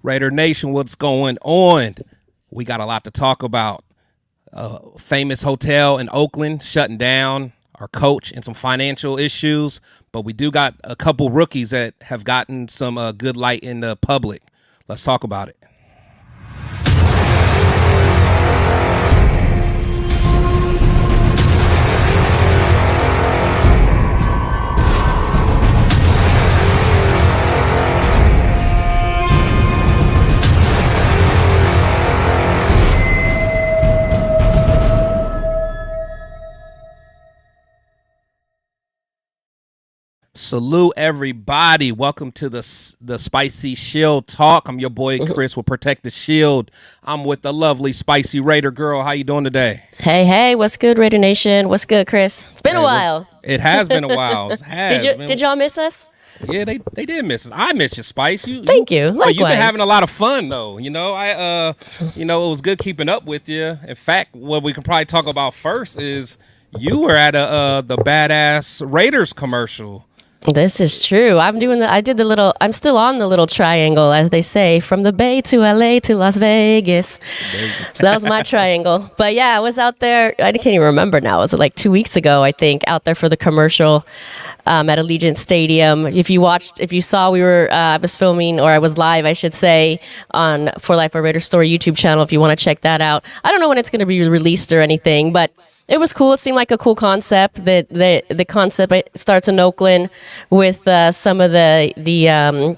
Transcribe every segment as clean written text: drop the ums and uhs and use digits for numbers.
Raider Nation, what's going on? We got a lot to talk about. Famous hotel in Oakland shutting down, our coach, and some financial issues. But we do got a couple rookies that have gotten some good light in the public. Let's talk about it. Salute everybody. Welcome to the Spicy Shield Talk. I'm your boy Chris with Protect the Shield. I'm with the lovely Spicy Raider girl. How you doing today? Hey, what's good, Raider Nation? What's good, Chris? It's been a while. It has been a while. Did y'all miss us? Yeah, they did miss us. I miss you, Spice. Thank you. Likewise. You've been having a lot of fun though. It was good keeping up with you. In fact, what we can probably talk about first is you were at the badass Raiders commercial. This is true. I'm still on the little triangle, as they say, from the Bay to LA to Las Vegas. So that was my triangle. But yeah, I was out there. I can't even remember now. Was it like 2 weeks ago, I think, out there for the commercial at Allegiant Stadium. If you saw, I was filming, or I was live, I should say, on For Life, a Raider Story YouTube channel, if you want to check that out. I don't know when it's going to be released or anything, but it was cool. It seemed like a cool concept. The concept starts in Oakland with some of the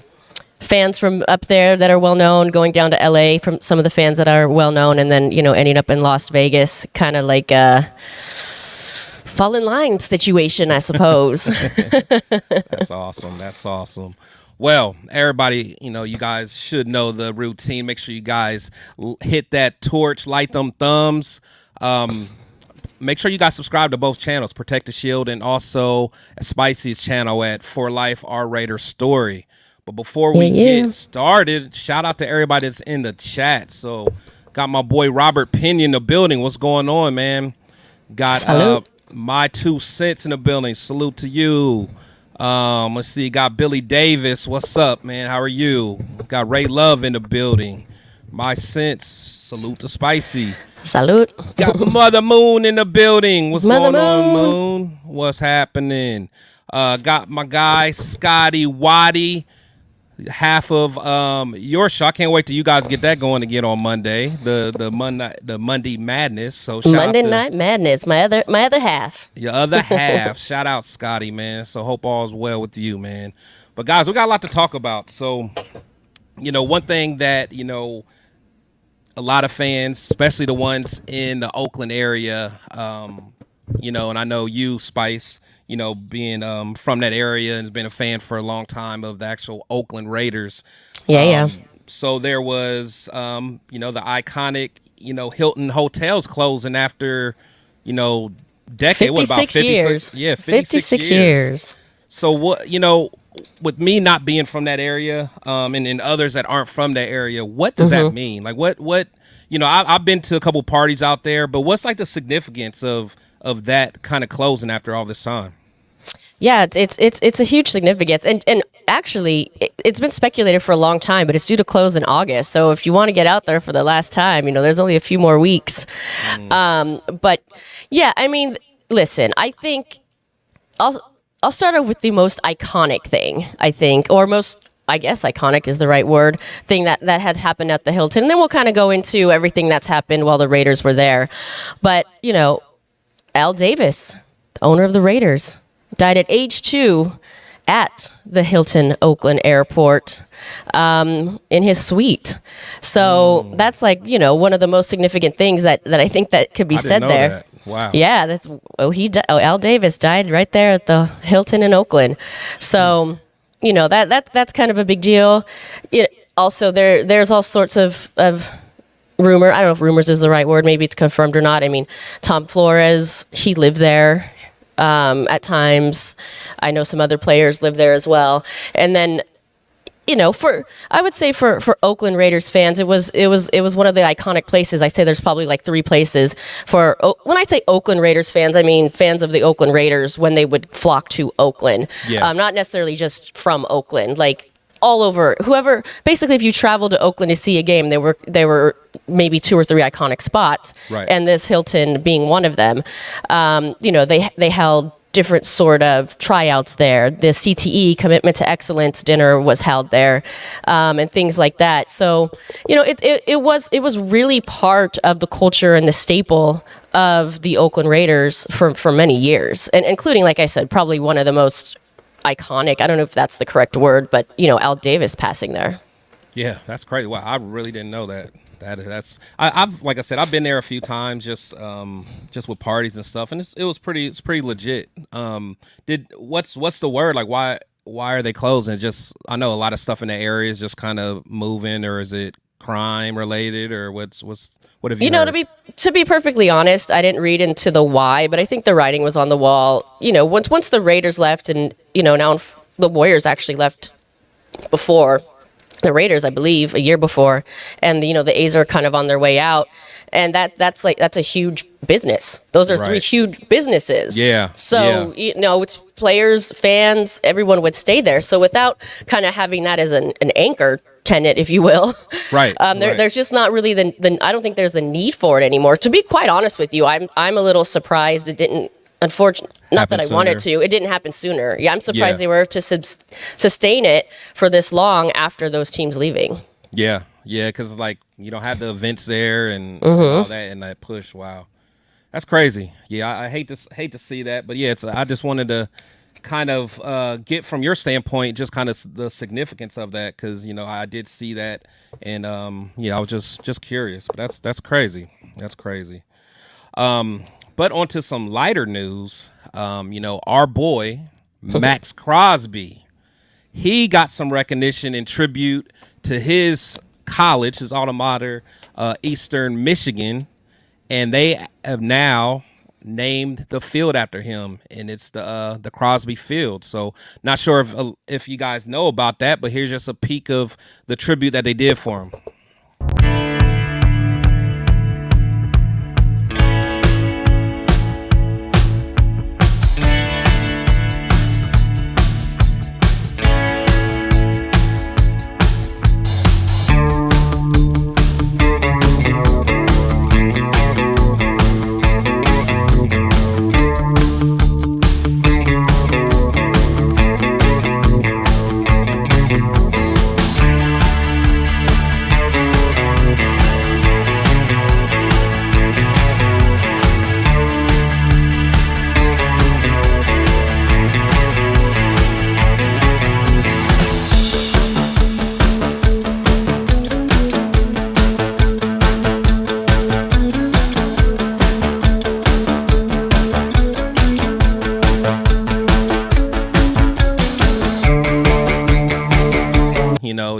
fans from up there that are well known, going down to LA from some of the fans that are well known, and then ending up in Las Vegas, kind of like a fall in line situation, I suppose. That's awesome. Well, everybody, you guys should know the routine. Make sure you guys hit that torch, light them thumbs. Make sure you guys subscribe to both channels, Protect the Shield and also Spicy's channel at For Life, Our Raider Story. But before we get started, shout out to everybody that's in the chat. So got my boy Robert Pena in the building. What's going on, man? Got my 2 cents in the building. Salute to you. Let's see. Got Billy Davis. What's up, man? How are you? Got Ray Love in the building. My cents. Salute to Spicy. Salute. Got Mother Moon in the building. What's going on, Moon? What's happening? Got my guy Scotty Waddy, half of your show. I can't wait till you guys get that going again on Monday. The Monday Madness. So Monday Night Madness. My other half. Your other half. Shout out Scotty, man. So hope all's well with you, man. But guys, we got a lot to talk about. So one thing that a lot of fans, especially the ones in the Oakland area, and I know you, Spice, being from that area and been a fan for a long time of the actual Oakland Raiders. Yeah. So there was, the iconic, Hilton hotels closing after, decade. 56 years. Yeah, 56 years. So what, with me not being from that area, and others that aren't from that area, what does that mean? Like what, I've been to a couple parties out there, but what's like the significance of that kind of closing after all this time? Yeah, it's a huge significance, and actually it's been speculated for a long time, but it's due to close in August. So if you want to get out there for the last time, there's only a few more weeks. But yeah, I mean, listen, I think I'll start off with the most iconic thing, I think, or I guess iconic is the right word, thing that had happened at the Hilton. And then we'll kind of go into everything that's happened while the Raiders were there. But, Al Davis, the owner of the Raiders, died at age 2 at the Hilton Oakland Airport in his suite. So that's like, one of the most significant things that I think that could be said there. That. Wow. Yeah, Al Davis died right there at the Hilton in Oakland. So, that's kind of a big deal. Also, there's all sorts of rumor. I don't know if rumors is the right word. Maybe it's confirmed or not. I mean, Tom Flores, he lived there at times. I know some other players live there as well. And then, I would say for Oakland Raiders fans, it was one of the iconic places. I say there's probably like 3 places when I say Oakland Raiders fans, I mean fans of the Oakland Raiders when they would flock to Oakland. Yeah. Not necessarily just from Oakland. Like all over. Whoever, basically, if you travel to Oakland to see a game, there were maybe 2 or 3 iconic spots, Right. and this Hilton being one of them. They held different sort of tryouts there. The CTE, Commitment to Excellence dinner, was held there, and things like that. So, it was really part of the culture and the staple of the Oakland Raiders for many years, and including, like I said, probably one of the most iconic. I don't know if that's the correct word, but Al Davis passing there. Yeah, that's crazy. Wow, I really didn't know that. I've like I said, I've been there a few times just with parties and stuff, and it's pretty legit. What's the word, like why are they closing? Just, I know a lot of stuff in the area is just kind of moving, or is it crime related, or what have you heard? To be perfectly honest, I didn't read into the why, but I think the writing was on the wall. Once the Raiders left, and now the Warriors actually left before the Raiders, I believe, a year before, and the A's are kind of on their way out, and that's a huge business. Those are 3 huge businesses. Yeah. So it's players, fans, everyone would stay there. So without kind of having that as an anchor tenant, if you will, right. There's just not really I don't think there's the need for it anymore. To be quite honest with you, I'm a little surprised it didn't. Unfortunately, not that I wanted to. It didn't happen sooner. Yeah, I'm surprised they were to sustain it for this long after those teams leaving. Yeah, because like you don't have the events there and all that, and that push. Wow, that's crazy. Yeah, I hate to see that, but yeah, I just wanted to kind of get from your standpoint just kind of the significance of that, because I did see that, and I was just curious. But that's crazy. That's crazy. But onto some lighter news, our boy, Max Crosby, he got some recognition and tribute to his college, his alma mater, Eastern Michigan, and they have now named the field after him, and it's the Crosby Field. So not sure if you guys know about that, but here's just a peek of the tribute that they did for him.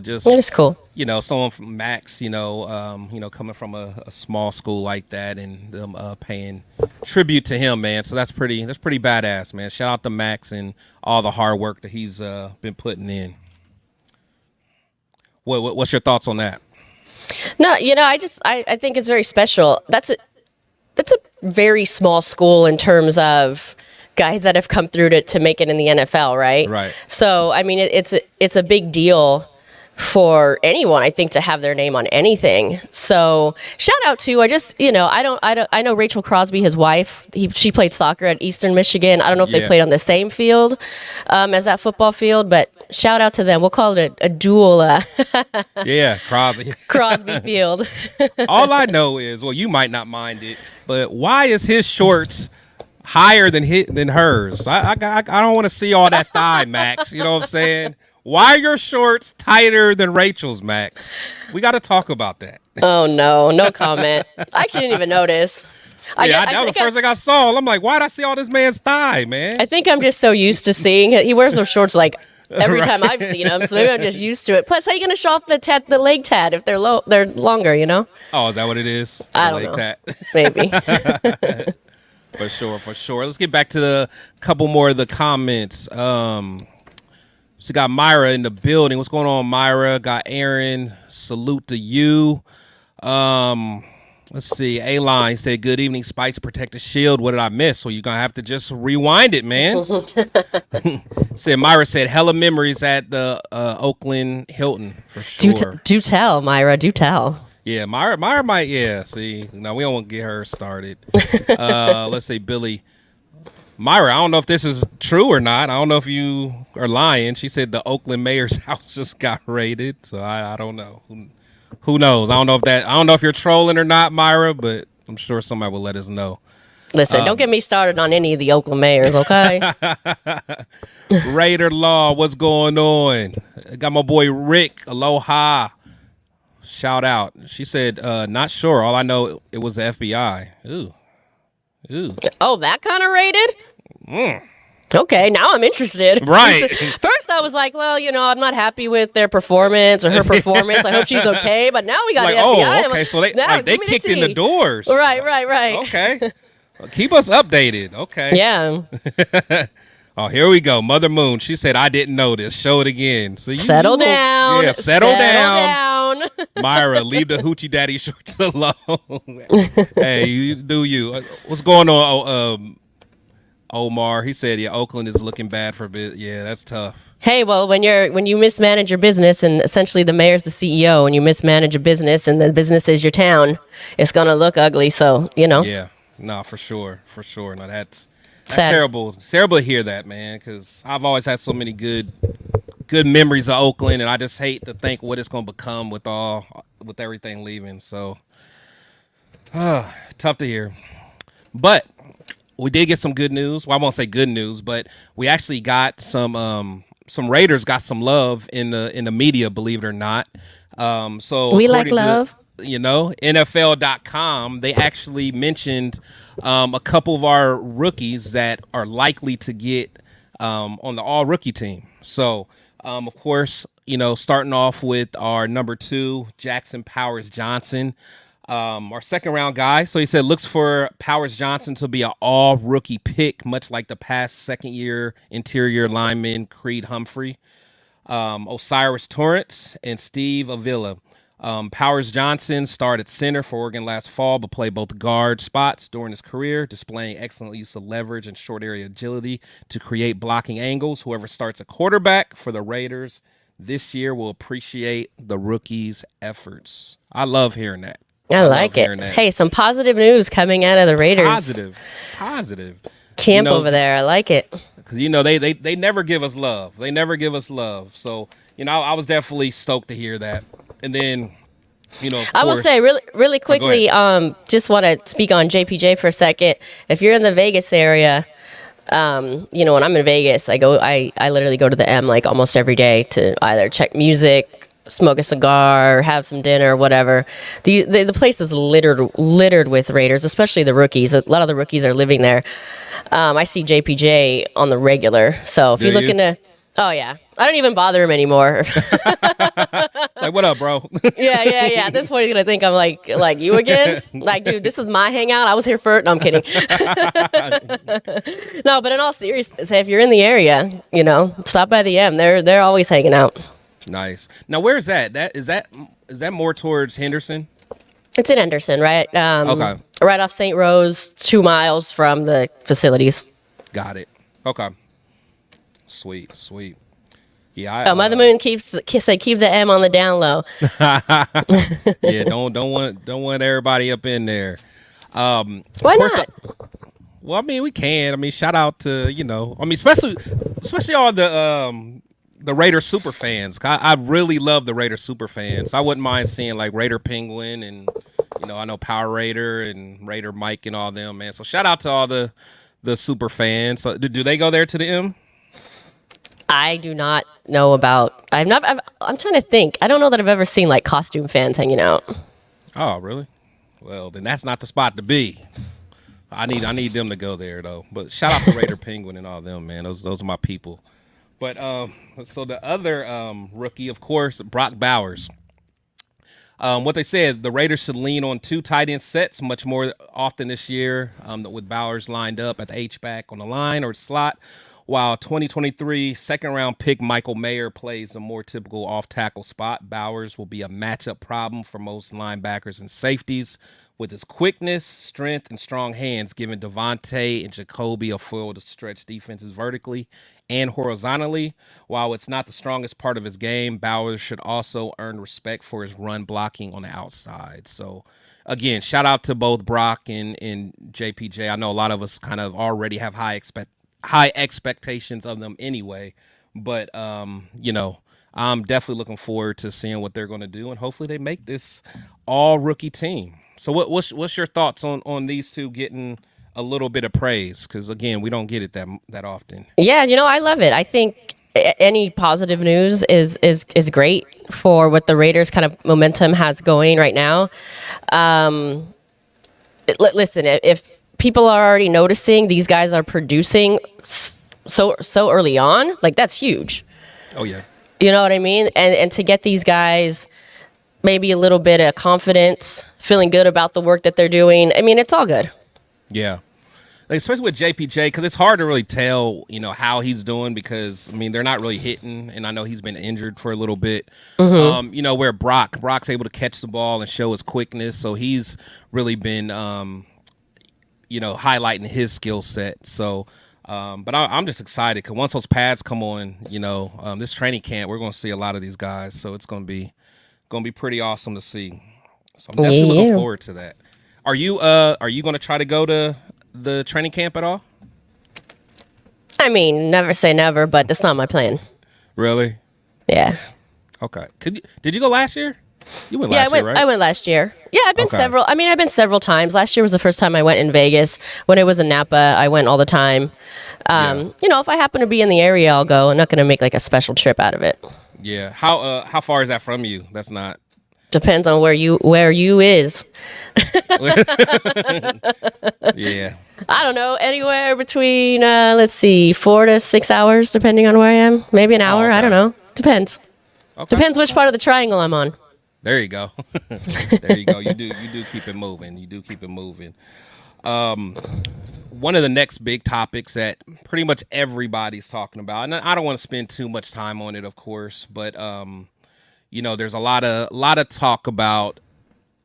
Just it is cool. Someone from Max, coming from a small school like that, and them paying tribute to him, man. So that's pretty badass, man. Shout out to Max and all the hard work that he's been putting in. What's your thoughts on that? No, I think it's very special. That's a very small school in terms of guys that have come through to make it in the NFL, right? Right. So I mean, it's a big deal for anyone, I think, to have their name on anything. So shout out to, I know Rachel Crosby, his wife, she played soccer at Eastern Michigan. I don't know if they played on the same field as that football field, but shout out to them. We'll call it a dual Crosby field. All I know is, well, you might not mind it, but why is his shorts higher than hers? I don't want to see all that thigh, Max. You know what I'm saying? Why are your shorts tighter than Rachel's, Max? We got to talk about that. Oh, no comment. I actually didn't even notice. That was the first thing I saw. I'm like, why did I see all this man's thigh, man? I think I'm just so used to seeing it. He wears those shorts like every time I've seen him, so maybe I'm just used to it. Plus, how are you going to show off the leg tat if they're longer, Oh, is that what it is? I don't know. Tat? Maybe. For sure. Let's get back to the couple more of the comments. So got Myra in the building. What's going on, Myra? Got Aaron. Salute to you. Let's see. A-Line said, good evening, Spice, protect the shield. What did I miss? So you're going to have to just rewind it, man. Said Myra said, hella memories at the Oakland Hilton, for sure. Do tell, Myra. Do tell. Yeah, Myra might, yeah. See, no, we don't want to get her started. Let's say Billy. Myra, I don't know if this is true or not. I don't know if you are lying. She said the Oakland mayor's house just got raided. So I don't know. Who knows? I don't know if you're trolling or not, Myra, but I'm sure somebody will let us know. Listen, don't get me started on any of the Oakland mayors, okay? Raider Law, what's going on? I got my boy Rick. Aloha. Shout out. She said, not sure. All I know, it was the FBI. Ooh. Oh, that kind of raided? Okay, now I'm interested. Right. First, I was like, well, I'm not happy with their performance or her performance. I hope she's okay. But now we got the FBI. Oh, okay. So they kicked in the doors. Right. Okay. Well, keep us updated. Okay. Yeah. Oh, here we go. Mother Moon. She said, I didn't know this. Show it again. So settle down. Yeah, settle down. Myra, leave the hoochie daddy shorts alone. Hey, you do you. What's going on, Omar? He said, yeah, Oakland is looking bad for a bit. Yeah, that's tough. Hey, well, when you mismanage your business and essentially the mayor's the CEO and you mismanage a business and the business is your town, it's going to look ugly. So, Yeah, no, for sure. No, that's terrible. It's terrible to hear that, man, because I've always had so many good memories of Oakland, and I just hate to think what it's going to become with everything leaving. So, tough to hear. But we did get some good news. Well, I won't say good news, but we actually got some Raiders got some love in the media, believe it or not. So we like love. NFL.com, they actually mentioned a couple of our rookies that are likely to get on the all-rookie team. So, of course, starting off with our number 2, Jackson Powers Johnson, our second-round guy. So he said looks for Powers Johnson to be an all-rookie pick, much like the past second-year interior lineman Creed Humphrey, Osiris Torrance, and Steve Avila. Powers Johnson started center for Oregon last fall, but played both guard spots during his career, displaying excellent use of leverage and short area agility to create blocking angles. Whoever starts a quarterback for the Raiders this year will appreciate the rookie's efforts. I love hearing that. I like it. Hey, some positive news coming out of the Raiders. Positive. Camp over there. I like it. Because, they never give us love. So, I was definitely stoked to hear that. And then, I will say really quickly, just want to speak on JPJ for a second. If you're in the Vegas area, when I'm in Vegas, I literally go to the M like almost every day to either check music, smoke a cigar, have some dinner, whatever. The place is littered with Raiders, especially the rookies. A lot of the rookies are living there. I see JPJ on the regular. So if you're looking to, oh yeah, I don't even bother him anymore. Like, what up, bro? Yeah. At this point, he's gonna think I'm like you again. Like, dude, this is my hangout. I was here for it. No, I'm kidding. No, but in all seriousness, if you're in the area, stop by the M. They're always hanging out. Nice. Now, where is that? Is that more towards Henderson? It's in Henderson, right? Okay. Right off St. Rose, 2 miles from the facilities. Got it. Okay. Sweet. Yeah. Mother Moon keep the M on the down low. Yeah. Don't want everybody up in there. Why not? Well, I mean, we can. I mean, shout out to especially all the Raider super fans. I really love the Raider super fans. I wouldn't mind seeing like Raider Penguin and I know Power Raider and Raider Mike and all them, man. So shout out to all the super fans. So do they go there to the M? I do not know about. I'm trying to think. I don't know that I've ever seen like costume fans hanging out. Oh, really? Well, then that's not the spot to be. I need them to go there though. But shout out to Raider Penguin and all them, man. Those are my people. But so the other rookie, of course, Brock Bowers. What they said, the Raiders should lean on 2 tight end sets much more often this year, with Bowers lined up at the H-back on the line or slot. While 2023 second-round pick Michael Mayer plays a more typical off-tackle spot, Bowers will be a matchup problem for most linebackers and safeties. With his quickness, strength, and strong hands, giving Devontae and Jacoby a foil to stretch defenses vertically and horizontally. While it's not the strongest part of his game, Bowers should also earn respect for his run blocking on the outside. So, again, shout out to both Brock and JPJ. I know a lot of us kind of already have high expectations of them anyway, but you know, I'm definitely looking forward to seeing what they're going to do, and hopefully they make this all rookie team. So what's your thoughts on these two getting a little bit of praise? Because again, we don't get it that often. Yeah, you know, I love it. I think any positive news is great for what the Raiders kind of momentum has going right now. Listen, if people are already noticing these guys are producing so early on, like that's huge. Oh yeah. You know what I mean? And to get these guys maybe a little bit of confidence, feeling good about the work that they're doing. I mean, it's all good. Yeah. Like, especially with JPJ, because it's hard to really tell, you know, how he's doing because, I mean, they're not really hitting, and I know he's been injured for a little bit. Mm-hmm. You know, where Brock's able to catch the ball and show his quickness, so he's really been, you know, highlighting his skill set. So, but I'm just excited because once those pads come on, you know, this training camp, we're going to see a lot of these guys, so it's going to be pretty awesome to see. So I'm definitely looking forward to that. Are you going to try to go to the training camp at all? I mean, never say never, but that's not my plan. Really? Yeah. Okay. Did you go last year? You went last year, right? I went last year. Yeah, I've been several. I mean, I've been several times. Last year was the first time I went in Vegas. When it was in Napa, I went all the time. You know, if I happen to be in the area, I'll go. I'm not going to make like a special trip out of it. Yeah. How far is that from you? That's not. Depends on where you is. Yeah. I don't know, anywhere between 4 to 6 hours, depending on where I am. Maybe an hour. Okay. I don't know. Depends. Okay. Depends which part of the triangle I'm on. There you go. There you go. You do keep it moving. One of the next big topics that pretty much everybody's talking about, and I don't want to spend too much time on it, of course, but you know, there's a lot of talk about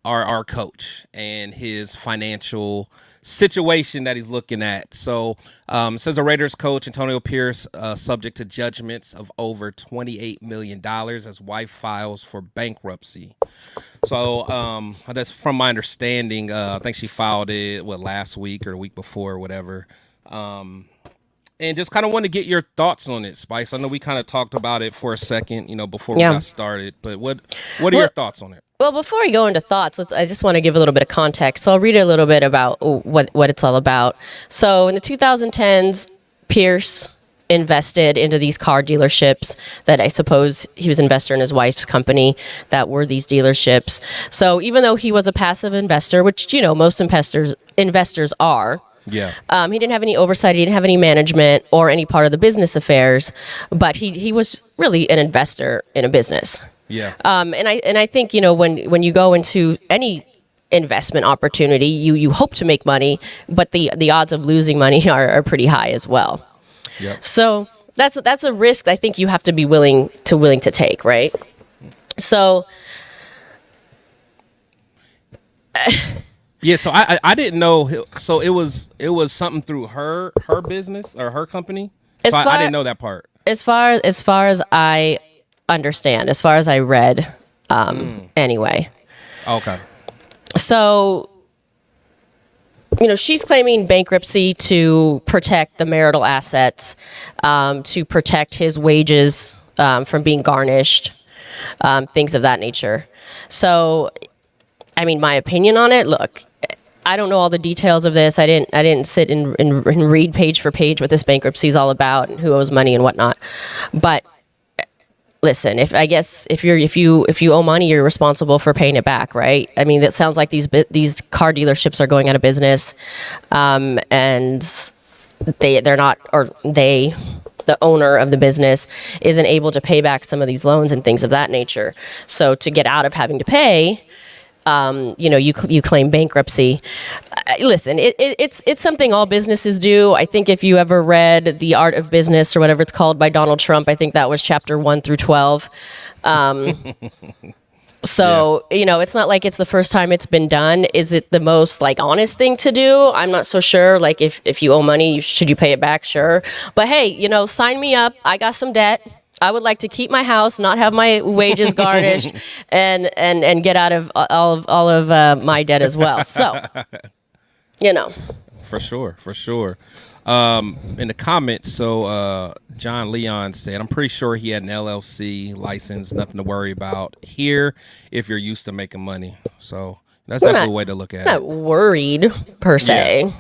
our coach and his financial situation that he's looking at. So says the Raiders coach Antonio Pierce subject to judgments of over $28 million as wife files for bankruptcy. So that's from my understanding. I think she filed it last week or the week before or whatever. And just kind of want to get your thoughts on it, Spice. I know we kind of talked about it for a second, you know, before we got started. But what are your thoughts on it? Well, before we go into thoughts, I just want to give a little bit of context. So I'll read a little bit about what it's all about. So in the 2010s, Pierce invested into these car dealerships that I suppose he was an investor in his wife's company that were these dealerships. So even though he was a passive investor, which, you know, most investors are, yeah. He didn't have any oversight. He didn't have any management or any part of the business affairs, but he was really an investor in a business. Yeah. And I think, you know, when you go into any investment opportunity, you hope to make money, but the odds of losing money are pretty high as well. Yep. So that's a risk I think you have to be willing to take, right? So yeah, so I didn't know. So it was something through her business or her company. So I didn't know that part. As far as I understand, as far as I read, anyway. Okay. So, you know, she's claiming bankruptcy to protect the marital assets, to protect his wages from being garnished, things of that nature. So, I mean, my opinion on it, look, I don't know all the details of this. I didn't sit and read page for page what this bankruptcy is all about and who owes money and whatnot. But listen, if you owe money, you're responsible for paying it back, right? I mean, that sounds like these car dealerships are going out of business, and they're not, or the owner of the business isn't able to pay back some of these loans and things of that nature. So to get out of having to pay, you claim bankruptcy. Listen, it's something all businesses do. I think if you ever read The Art of Business or whatever it's called by Donald Trump, I think that was chapter 1 through 12. So, it's not like it's the first time it's been done. Is it the most honest thing to do? I'm not so sure. If you owe money, should you pay it back? Sure. But hey, sign me up. I got some debt. I would like to keep my house, not have my wages garnished, and get out of all of my debt as well. So, For sure. In the comments, John Leon said, I'm pretty sure he had an LLC license, nothing to worry about here if you're used to making money. So that's definitely a way to look at it. Not worried per se.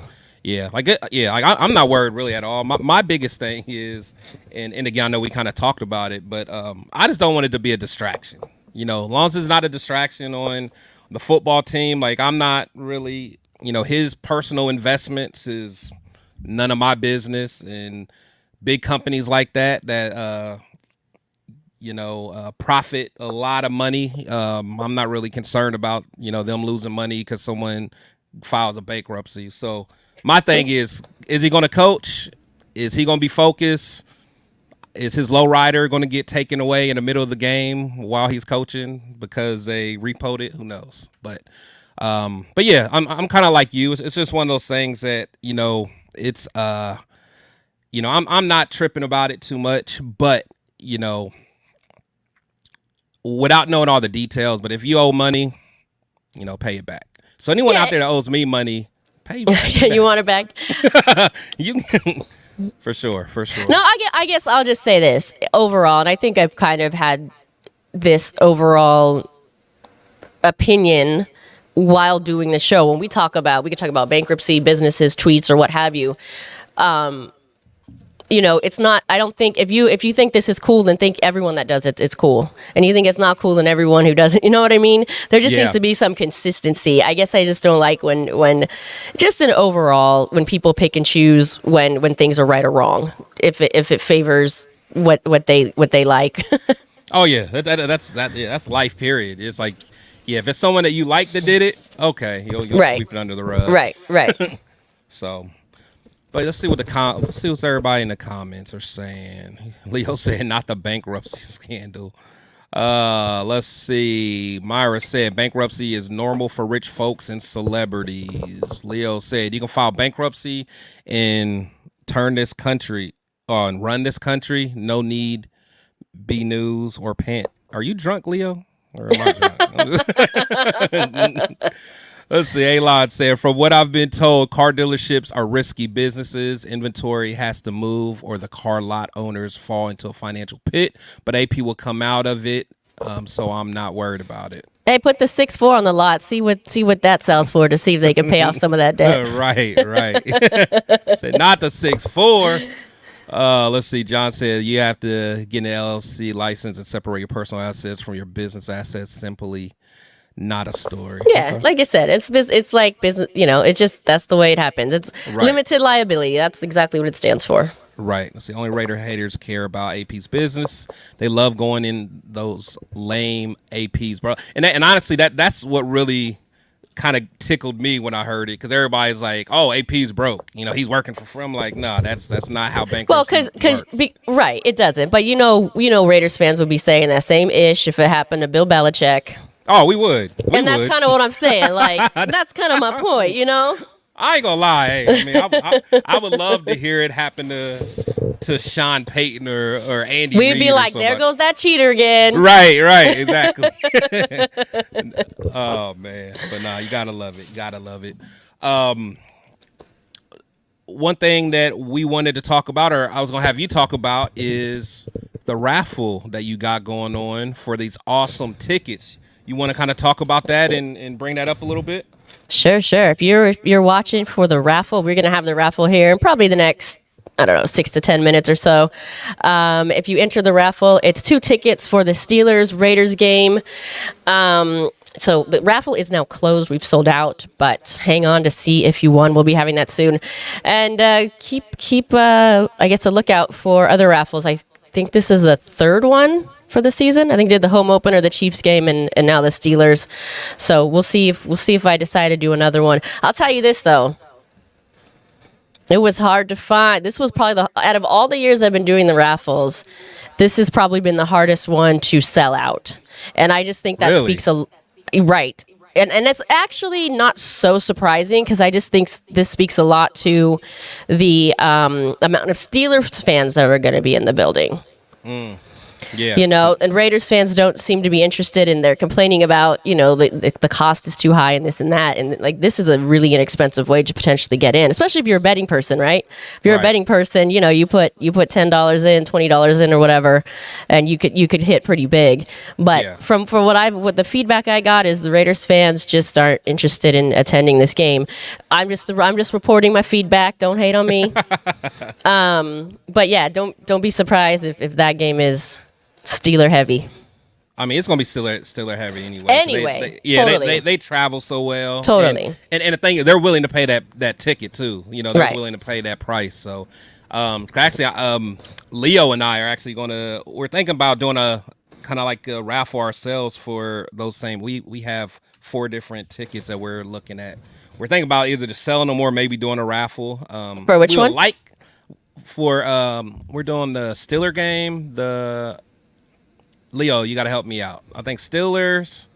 Yeah, I'm not worried really at all. My biggest thing is, and again, I know we kind of talked about it, but I just don't want it to be a distraction. As long as it's not a distraction on the football team, I'm not really, his personal investments is none of my business, and big companies like that profit a lot of money. I'm not really concerned about, them losing money because someone files a bankruptcy. So my thing is he going to coach? Is he going to be focused? Is his lowrider going to get taken away in the middle of the game while he's coaching because they repoed it? Who knows? But yeah, I'm kind of like you. It's just one of those things that, it's I'm not tripping about it too much, but without knowing all the details, but if you owe money, pay it back. So anyone out there that owes me money, pay back. You want it back? You for sure. No, I guess I'll just say this overall, and I think I've kind of had this overall opinion while doing the show. When we can talk about bankruptcy, businesses, tweets, or what have you. It's not. I don't think if you think this is cool, then think everyone that does it's cool, and you think it's not cool, then everyone who doesn't. You know what I mean? There just needs to be some consistency. I guess I just don't like when just in overall when people pick and choose when things are right or wrong. If it favors what they like. Oh yeah, that's life. Period. It's like. Yeah, if it's someone that you like that did it, okay, you'll sweep it under the rug. Right. So, but let's see what everybody in the comments are saying. Leo said, "Not the bankruptcy scandal." Let's see. Myra said, "Bankruptcy is normal for rich folks and celebrities." Leo said, "You can file bankruptcy and run this country. No need be news or pant." Are you drunk, Leo? Or am I drunk? Let's see. Alon said, "From what I've been told, car dealerships are risky businesses. Inventory has to move or the car lot owners fall into a financial pit, but AP will come out of it. So I'm not worried about it." Hey, put the 6.4 on the lot. See what that sells for to see if they can pay off some of that debt. Right. Said not the 6.4. Let's see. John said you have to get an LLC license and separate your personal assets from your business assets. Simply not a story. Yeah, like I said, it's like business. It's just that's the way it happens. It's limited liability. That's exactly what it stands for. Right. That's the only Raider haters care about AP's business. They love going in those lame APs, bro. And honestly, that's what really kind of tickled me when I heard it, because everybody's like, "Oh, AP's broke. He's working for free." I'm like, no, that's not how bankruptcy works. Right, it doesn't. But Raiders fans would be saying that same ish if it happened to Bill Belichick. Oh, we would. That's kind of what I'm saying. Like, that's kind of my point, I ain't gonna lie. Hey, I would love to hear it happen to Sean Payton or Andy We'd Reid be like, there goes that cheater again. Right, exactly. Oh, man. But nah, you gotta love it. One thing that we wanted to talk about, or I was gonna have you talk about, is the raffle that you got going on for these awesome tickets. You want to kind of talk about that and bring that up a little bit? Sure. If you're watching for the raffle, we're going to have the raffle here in probably the next, 6 to 10 minutes or so. If you enter the raffle, it's 2 tickets for the Steelers-Raiders game. So the raffle is now closed. We've sold out, but hang on to see if you won. We'll be having that soon. And keep a lookout for other raffles. I think this is the third one for the season. I think did the home opener, the Chiefs game, and now the Steelers. So we'll see if I decide to do another one. I'll tell you this though. It was hard to find. This was probably out of all the years I've been doing the raffles, this has probably been the hardest one to sell out. And I just think that speaks right. And it's actually not so surprising because I just think this speaks a lot to the amount of Steelers fans that are going to be in the building. Yeah. You know, and Raiders fans don't seem to be interested, and they're complaining about, you know, the cost is too high and this and that. And like, this is a really inexpensive way to potentially get in, especially if you're a betting person, right? If you're a betting person, you know, you put $10 in, $20 in or whatever, and you could hit pretty big. But from what the feedback I got is the Raiders fans just aren't interested in attending this game. I'm just reporting my feedback. Don't hate on me. But yeah, don't be surprised if that game is Steeler heavy. I mean, it's gonna be Steeler heavy anyway. Totally. They travel so well. Totally. And the thing is, they're willing to pay that ticket too. You know, they're willing to pay that price. So, actually, Leo and I are actually we're thinking about doing a kind of like a raffle ourselves for those same. We have 4 different tickets that we're looking at. We're thinking about either just selling them or maybe doing a raffle. For which one? We're doing the Steeler game. Leo, you got to help me out. I think Steelers,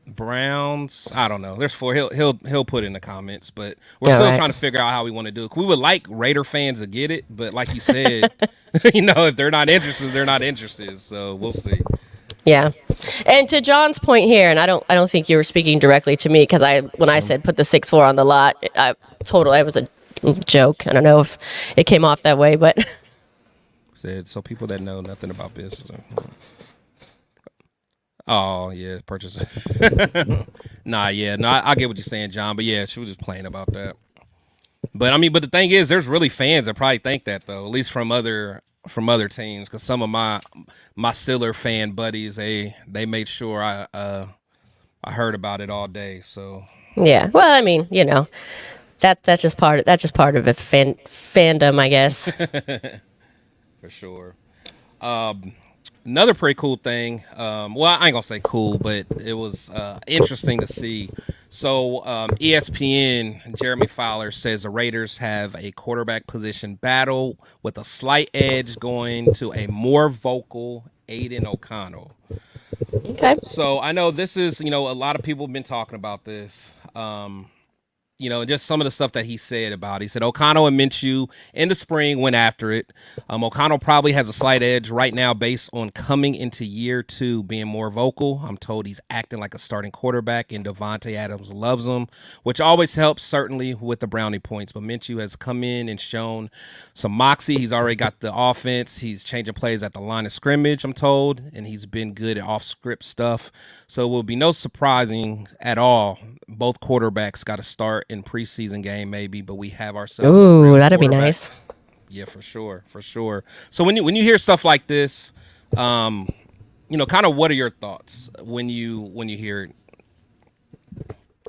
Browns. I don't know. There's 4. He'll put it in the comments, but we're still trying to figure out how we want to do it. We would like Raider fans to get it, but like you said, you know, if they're not interested, they're not interested. So we'll see. Yeah, and to John's point here, and I don't think you were speaking directly to me because when I said put the 6-4 on the lot, it was a joke. I don't know if it came off that way, but. So people that know nothing about business. Oh yeah, purchase. I get what you're saying, John. But yeah, she was just playing about that. But I mean, but the thing is, there's really fans that probably think that though, at least from other teams, because some of my Steeler fan buddies, they made sure I heard about it all day. So yeah, well, I mean, you know, that's just part of a fandom, I guess. For sure. Another pretty cool thing. Well, I ain't gonna say cool, but it was interesting to see. So ESPN, Jeremy Fowler says the Raiders have a quarterback position battle with a slight edge going to a more vocal Aiden O'Connell. Okay. So I know this is, you know, a lot of people have been talking about this. You know, just some of the stuff that he said about it. He said O'Connell and Minshew in the spring went after it. O'Connell probably has a slight edge right now based on coming into year 2 being more vocal. I'm told he's acting like a starting quarterback and Devontae Adams loves him, which always helps certainly with the brownie points. But Minshew has come in and shown some moxie. He's already got the offense. He's changing plays at the line of scrimmage, I'm told, and he's been good at off-script stuff. So it will be no surprising at all. Both quarterbacks got to start in preseason game maybe, but we have ourselves. Ooh, that'd be nice. Yeah, for sure. So when you hear stuff like this, you know, kind of what are your thoughts when you hear it?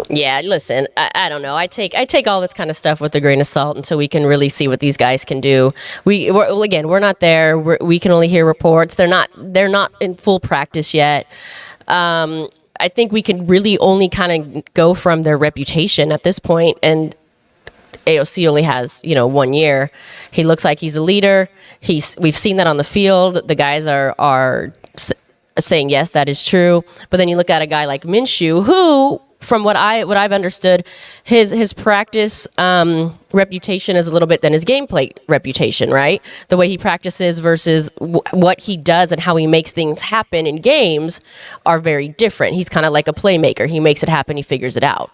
Yeah, listen, I don't know. I take all this kind of stuff with a grain of salt until we can really see what these guys can do. We're not there. We can only hear reports. They're not in full practice yet. I think we can really only kind of go from their reputation at this point, and AOC only has, you know, 1 year. He looks like he's a leader. We've seen that on the field. The guys are saying yes, that is true. But then you look at a guy like Minshew, who, from what I've understood, his practice reputation is a little bit than his gameplay reputation, right? The way he practices versus what he does and how he makes things happen in games are very different. He's kind of like a playmaker. He makes it happen. He figures it out.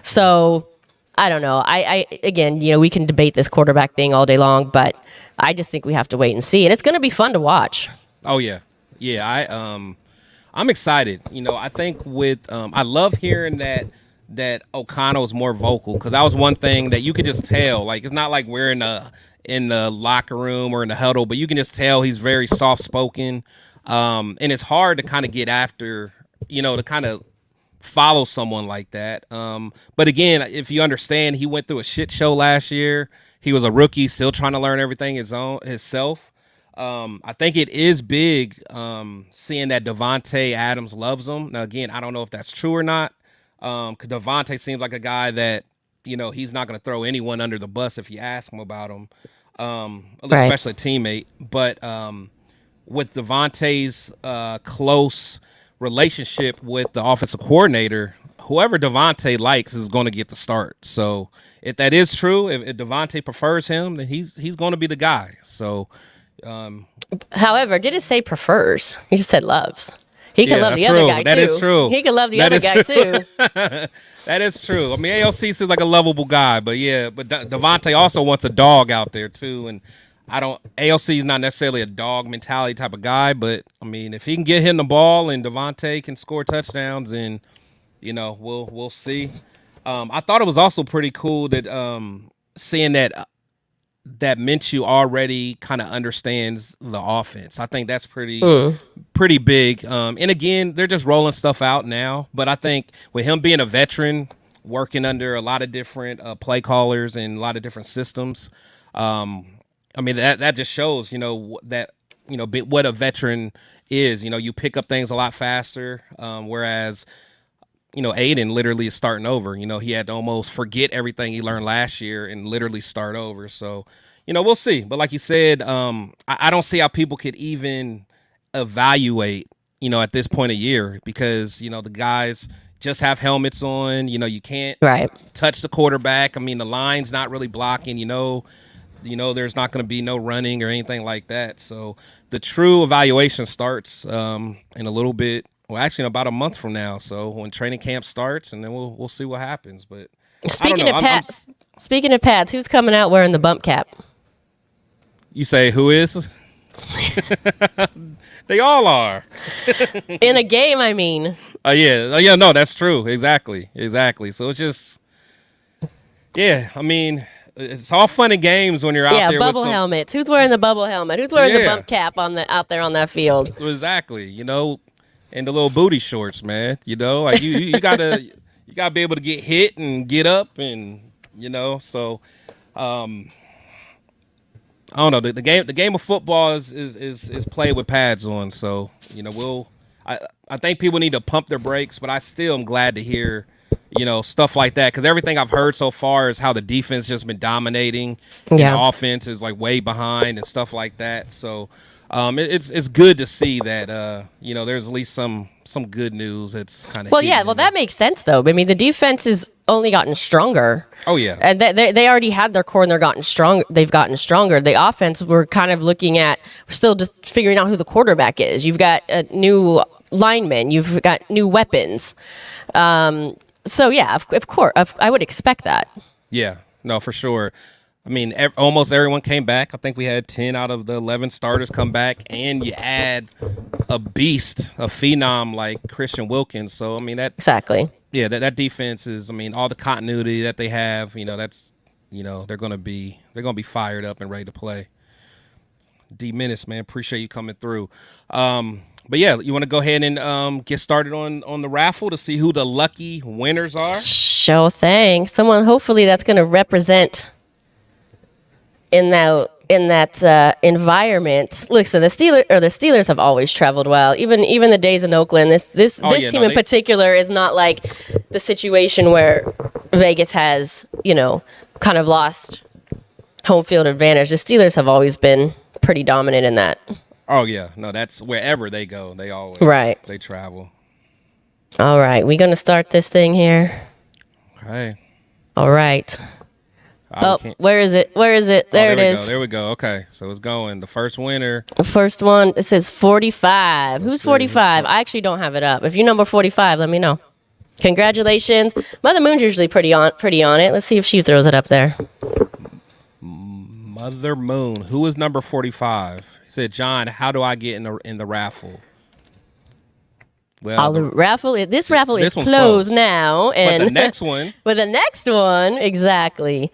So I don't know. I again, you know, we can debate this quarterback thing all day long, but I just think we have to wait and see. And it's going to be fun to watch. Oh yeah. I'm excited. You know, I think I love hearing that O'Connell is more vocal, because that was one thing that you could just tell. Like, it's not like we're in the locker room or in the huddle, but you can just tell he's very soft spoken. And it's hard to kind of get after, you know, to kind of follow someone like that. But again, if you understand, he went through a shit show last year. He was a rookie, still trying to learn everything himself. I think it is big seeing that Devontae Adams loves him. Now, again, I don't know if that's true or not, because Devontae seems like a guy that, he's not going to throw anyone under the bus if you ask him about him, Right. especially a teammate. But with Devontae's close relationship with the offensive coordinator, whoever Devontae likes is going to get the start. So if that is true, if Devontae prefers him, then he's going to be the guy. So. However, did it say prefers? He just said loves. He could Yeah, love that's the other true. guy That too. is true. He could love the That other is guy true. too. That is true. I mean, AOC seems like a lovable guy, but yeah, but Devontae also wants a dog out there too, and AOC is not necessarily a dog mentality type of guy, but I mean, if he can get him the ball and Devontae can score touchdowns, and we'll see. I thought it was also pretty cool that seeing that Minshew already kind of understands the offense. I think that's pretty big. And again, they're just rolling stuff out now. But I think with him being a veteran, working under a lot of different play callers and a lot of different systems, I mean that just shows what a veteran is. You pick up things a lot faster, whereas. Aiden literally is starting over. He had to almost forget everything he learned last year and literally start over. So, we'll see. But like you said, I don't see how people could even evaluate, at this point of year because, the guys just have helmets on. You can't touch the quarterback. I mean, the line's not really blocking, there's not going to be no running or anything like that. So the true evaluation starts in a little bit. Well, actually, in about a month from now. So when training camp starts, and then we'll see what happens. But Speaking of pads, who's coming out wearing the bump cap? You say who is? They all are. In a game, I mean. Yeah. No, that's true. Exactly. So it's just, yeah. I mean, it's all fun and games when you're out there. Yeah, bubble helmets. Who's wearing the bubble helmet? Who's wearing the bump cap out there on that field? Exactly. And the little booty shorts, man. Like you gotta be able to get hit and get up, and So, I don't know. The game of football is played with pads on. So I think people need to pump their brakes, but I still am glad to hear stuff like that because everything I've heard so far is how the defense just been dominating, and the offense is like way behind and stuff like that. So. It's good to see that there's at least some good news. It's kind of that makes sense though. I mean, the defense has only gotten stronger. Oh yeah, and they already had their core and they've gotten stronger. The offense, we're kind of looking at, we're still just figuring out who the quarterback is. You've got a new lineman. You've got new weapons. So yeah, of course, I would expect that. Yeah, no, for sure. I mean, almost everyone came back. I think we had 10 out of the 11 starters come back, and you add a beast, a phenom like Christian Wilkins. So, I mean, exactly. Yeah, that defense is. I mean, all the continuity that they have. That's. They're gonna be fired up and ready to play. D Menace, man, appreciate you coming through. But yeah, you want to go ahead and get started on the raffle to see who the lucky winners are. Sure thing. Someone hopefully that's gonna represent. In that environment, look. So the Steelers have always traveled well. Even the days in Oakland. This team in particular is not like the situation where Vegas has kind of lost home field advantage. The Steelers have always been pretty dominant in that. Oh yeah, no, that's wherever they go, they always they travel. All right, we're gonna start this thing here. Okay. All right. Where is it? There it is. There we go. Okay, so it's going. The first winner. The first one, it says 45. Who's 45? I actually don't have it up. If you number 45, let me know. Congratulations. Mother Moon's usually pretty on it. Let's see if she throws it up there. Mother Moon. Who is number 45? He said, John, how do I get in the raffle? Well, this raffle is closed now. And but the next one. But the next one, exactly.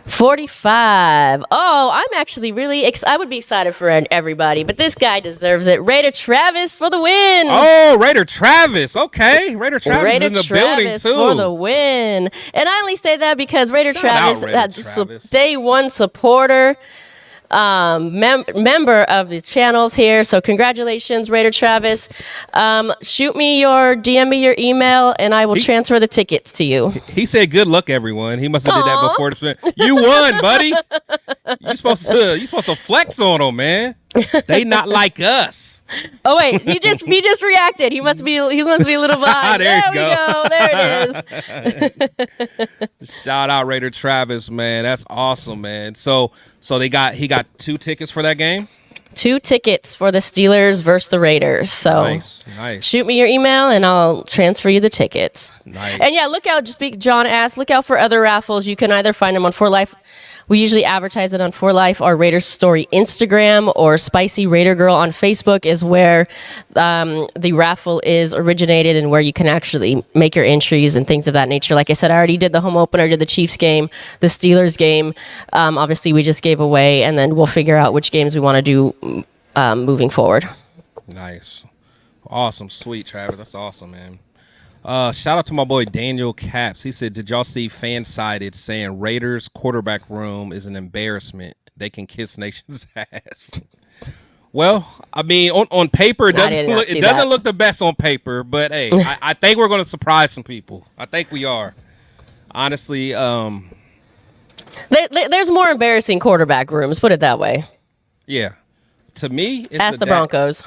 45. Oh, I'm actually really I would be excited for everybody, but this guy deserves it. Raider Travis for the win. Oh, Raider Travis. Okay. Raider Travis is in the building too. For the win. And I only say that because Raider Travis had day one supporter. member of the channels here. So congratulations, Raider Travis. Shoot me DM me your email, and I will transfer the tickets to you. He said, "Good luck, everyone." He must have did that before. You won, buddy. You supposed to flex on them, man. They not like us. Oh wait, he just reacted. He must be a little behind. There we go. There it is. Shout out Raider Travis, man. That's awesome, man. So he got 2 tickets for that game. 2 tickets for the Steelers versus the Raiders. So nice. Shoot me your email and I'll transfer you the tickets. Nice. And yeah, look out. John asked, look out for other raffles. You can either find them on 4Life. We usually advertise it on 4Life or Raiders Story Instagram, or Spicy Raider Girl on Facebook is where the raffle is originated and where you can actually make your entries and things of that nature. Like I said, I already did the home opener, did the Chiefs game, the Steelers game. Obviously, we just gave away, and then we'll figure out which games we want to do moving forward. Nice. Awesome. Sweet, Travis. That's awesome, man. Shout out to my boy Daniel Caps. He said, "Did y'all see fan-sided saying Raiders quarterback room is an embarrassment? They can kiss Nation's ass." Well, I mean, on paper, it doesn't look the best on paper, but hey, I think we're going to surprise some people. I think we are. Honestly, there's more embarrassing quarterback rooms. Put it that way. Yeah, to me, it's ask the Broncos.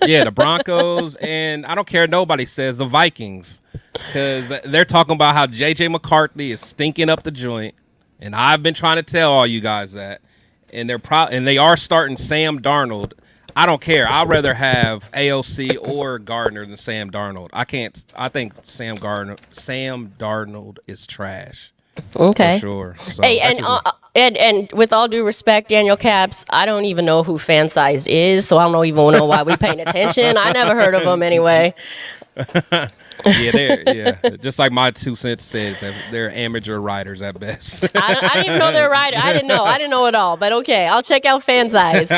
Yeah, the Broncos, and I don't care nobody says the Vikings, because they're talking about how J.J. McCarthy is stinking up the joint, and I've been trying to tell all you guys that, and they are starting Sam Darnold. I don't care. I'd rather have AOC or Gardner than Sam Darnold. I think Sam Darnold is trash. Okay, for sure. So, hey, and with all due respect, Daniel Caps, I don't even know who fan-sized is, so I don't even know why we paying attention. I never heard of them anyway. Yeah, just like my 2 cents says, they're amateur riders at best. I didn't even know they're riders. I didn't know it all, but okay, I'll check out fan-sized.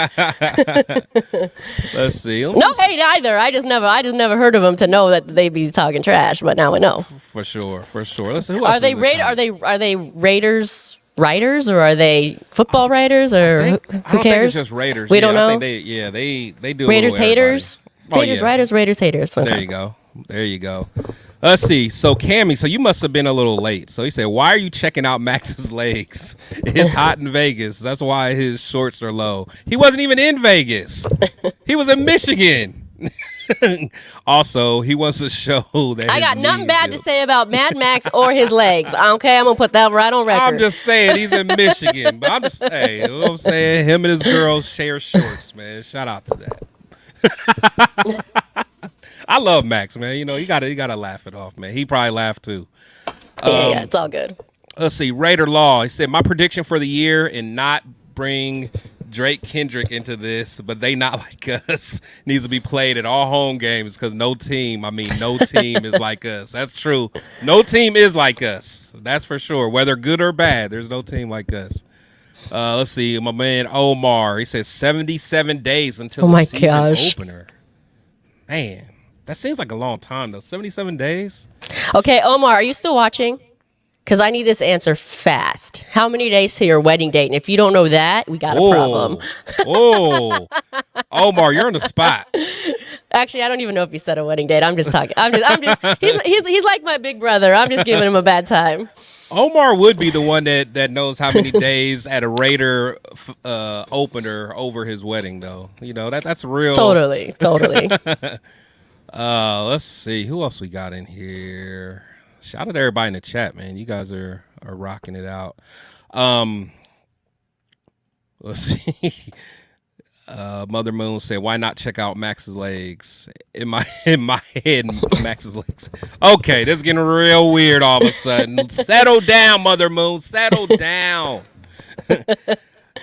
Let's see. No hate either. I just never heard of them to know that they be talking trash, but now we know. For sure. Let's see. Who else are they Raiders writers, or are they football writers, or who cares? I think it's just Raiders. We don't know. I think they do Raiders haters. Raiders yeah. writers, Raiders haters. Okay. There you go. Let's see. So Cammy, so you must have been a little late. So he said, "Why are you checking out Max's legs? It's hot in Vegas. That's why his shorts are low." He wasn't even in Vegas. He was in Michigan. Also, he wants to show that I got nothing bad to say about Mad Max or his legs. Okay, I'm gonna put that right on record. I'm just saying he's in Michigan, but you know what I'm saying, him and his girl share shorts, man. Shout out to that. I love Max, man. You know, you gotta laugh it off, man. He probably laughed too. Yeah, it's all good. Let's see. Raider Law. He said, "My prediction for the year, and not bring Drake Kendrick into this, but they not like us, needs to be played at all home games, because no team is like us." That's true. No team is like us. That's for sure. Whether good or bad, there's no team like us. Let's see. My man Omar. He says 77 days until the season opener. Man, that seems like a long time though. 77 days. Okay, Omar, are you still watching? Because I need this answer fast. How many days to your wedding date? And if you don't know that, we got a problem. Omar, you're on the spot. Actually, I don't even know if he said a wedding date. I'm just talking. He's like my big brother. I'm just giving him a bad time. Omar would be the one that knows how many days at a Raider opener over his wedding, though. You know, that's real. Totally. Let's see. Who else we got in here? Shout out to everybody in the chat, man. You guys are rocking it out. Let's see. Mother Moon said, "Why not check out Max's legs?" In my head, Max's legs. Okay, this is getting real weird all of a sudden. Settle down, Mother Moon. Settle down.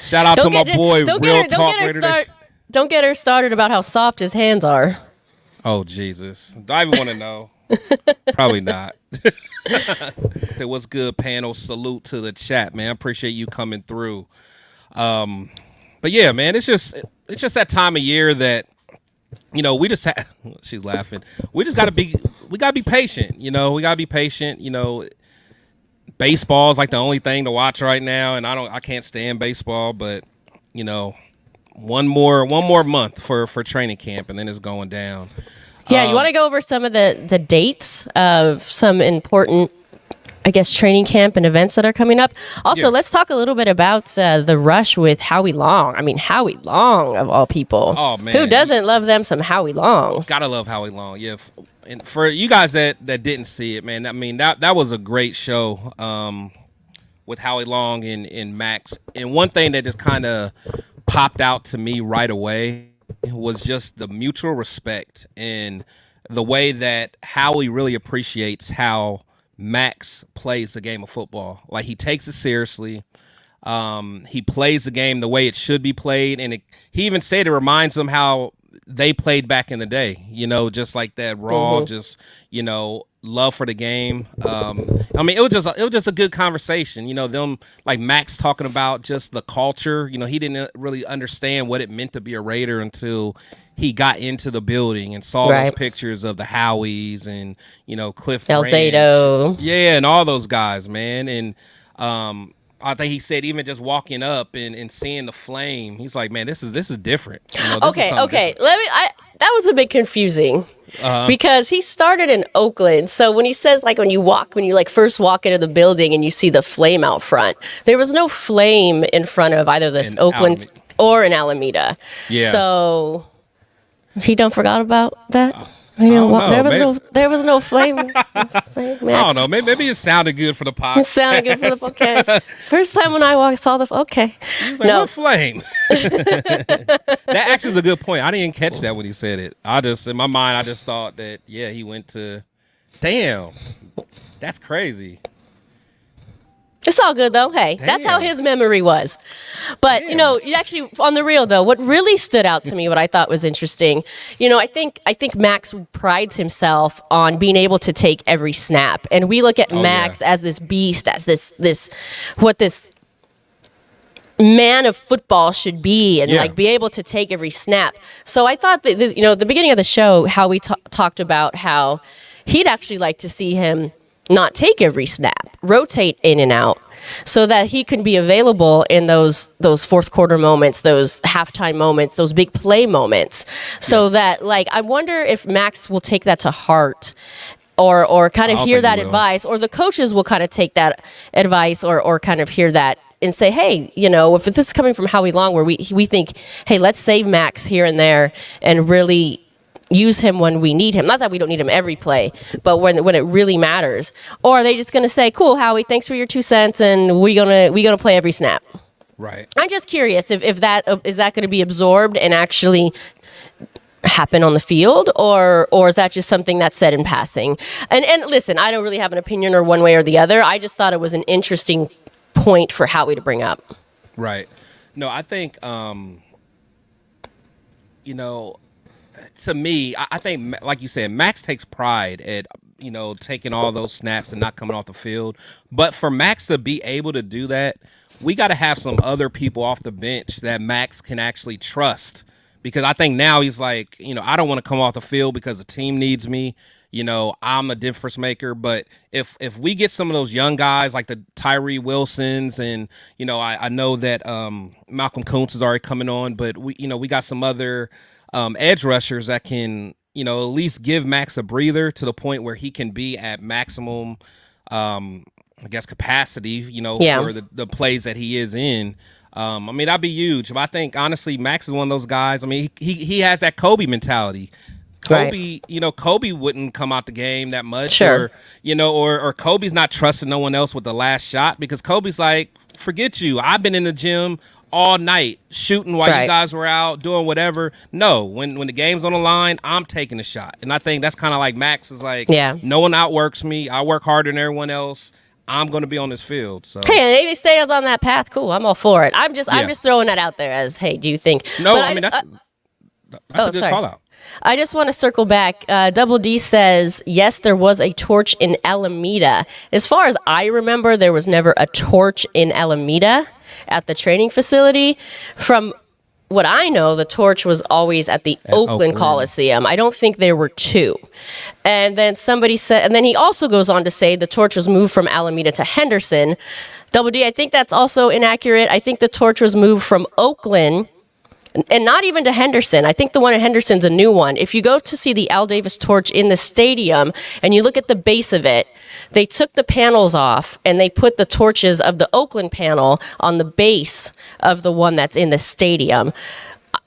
Shout out to my boy, Real Talk Raider. Don't get her started about how soft his hands are. Oh, Jesus. Do I even want to know? Probably not. What's good, panel? Salute to the chat, man. I appreciate you coming through. But yeah, man, it's just that time of year that, you know, we just she's laughing. We gotta be patient. You know, we gotta be patient. You know, baseball is like the only thing to watch right now, and I can't stand baseball, but one more month for training camp, and then it's going down. Yeah, you want to go over some of the dates of some important, I guess, training camp and events that are coming up. Also, let's talk a little bit about the rush with Howe Long. I mean, Howe Long, of all people. Oh, man. Who doesn't love them some Howe Long? Gotta love Howe Long. Yeah. And for you guys that didn't see it, man, I mean, that was a great show with Howe Long and Max. And one thing that just kind of popped out to me right away was just the mutual respect and the way that Howie really appreciates how Max plays the game of football. Like, he takes it seriously. He plays the game the way it should be played, and he even said it reminds him how they played back in the day. Just like that raw, just love for the game. I mean, it was just a good conversation. Them, like, Max talking about just the culture. He didn't really understand what it meant to be a Raider until he got into the building and saw those pictures of the Howies and Cliff Elzado. Yeah, and all those guys, man. And I think he said even just walking up and seeing the flame, he's like, man, this is different. Okay. Different. That was a bit confusing. Because he started in Oakland. So when he says, like, when you first walk into the building and you see the flame out front, there was no flame in front of either this Oakland or in Alameda. Yeah. So he don't forgot about that. There was no flame. I don't know. Maybe it sounded good for the podcast. It sounded good for the podcast. First time when I saw the okay. Like, no what flame. That actually is a good point. I didn't catch that when he said it. In my mind, I just thought that he went to. Damn, that's crazy. It's all good, though. Hey, that's how his memory was. But, actually, on the real, though, what really stood out to me, what I thought was interesting, I think Max prides himself on being able to take every snap. And we look at Max as this beast, as this man of football should be, and be able to take every snap. So I thought that, the beginning of the show, how we talked about how he'd actually like to see him not take every snap, rotate in and out, so that he can be available in those fourth quarter moments, those halftime moments, those big play moments. So that, like, I wonder if Max will take that to heart, or kind of hear that advice, or the coaches will kind of take that advice, or kind of hear that and say, hey, if this is coming from Howe Long, where we think, hey, let's save Max here and there and really use him when we need him. Not that we don't need him every play, but when it really matters. Or are they just going to say, cool, Howie, thanks for your 2 cents, and we gonna play every snap? Right. I'm just curious if that is that going to be absorbed and actually happen on the field, or is that just something that's said in passing? And listen, I don't really have an opinion or one way or the other. I just thought it was an interesting point for Howie to bring up. Right. No, I think to me, I think, like you said, Max takes pride at, taking all those snaps and not coming off the field. But for Max to be able to do that, we got to have some other people off the bench that Max can actually trust. Because I think now he's like, I don't want to come off the field because the team needs me. I'm a difference maker. But if we get some of those young guys like the Tyree Wilsons, and, I know that Malcolm Kuntz is already coming on, but we got some other edge rushers that can, at least give Max a breather to the point where he can be at maximum, capacity, for the plays that he is in. I mean, that'd be huge. But I think, honestly, Max is one of those guys. I mean, he has that Kobe mentality. Kobe, Kobe wouldn't come out the game that much. Sure. Or Kobe's not trusting no one else with the last shot, because Kobe's like, forget you. I've been in the gym all night shooting while you guys were out doing whatever. No, when the game's on the line, I'm taking a shot. And I think that's kind of like Max is like, no one outworks me. I work harder than everyone else. I'm going to be on this field. So hey, and if he stays on that path, cool. I'm all for it. I'm just throwing that out there as, hey, do you think? No, I mean, that's a good call out. I just want to circle back. Double D says, yes, there was a torch in Alameda. As far as I remember, there was never a torch in Alameda at the training facility. From what I know, the torch was always at the Oakland Coliseum. I don't think there were two. And then somebody said, and then he also goes on to say the torch was moved from Alameda to Henderson. Double D, I think that's also inaccurate. I think the torch was moved from Oakland and not even to Henderson. I think the one in Henderson's a new one. If you go to see the Al Davis torch in the stadium and you look at the base of it, they took the panels off and they put the torches of the Oakland panel on the base of the one that's in the stadium.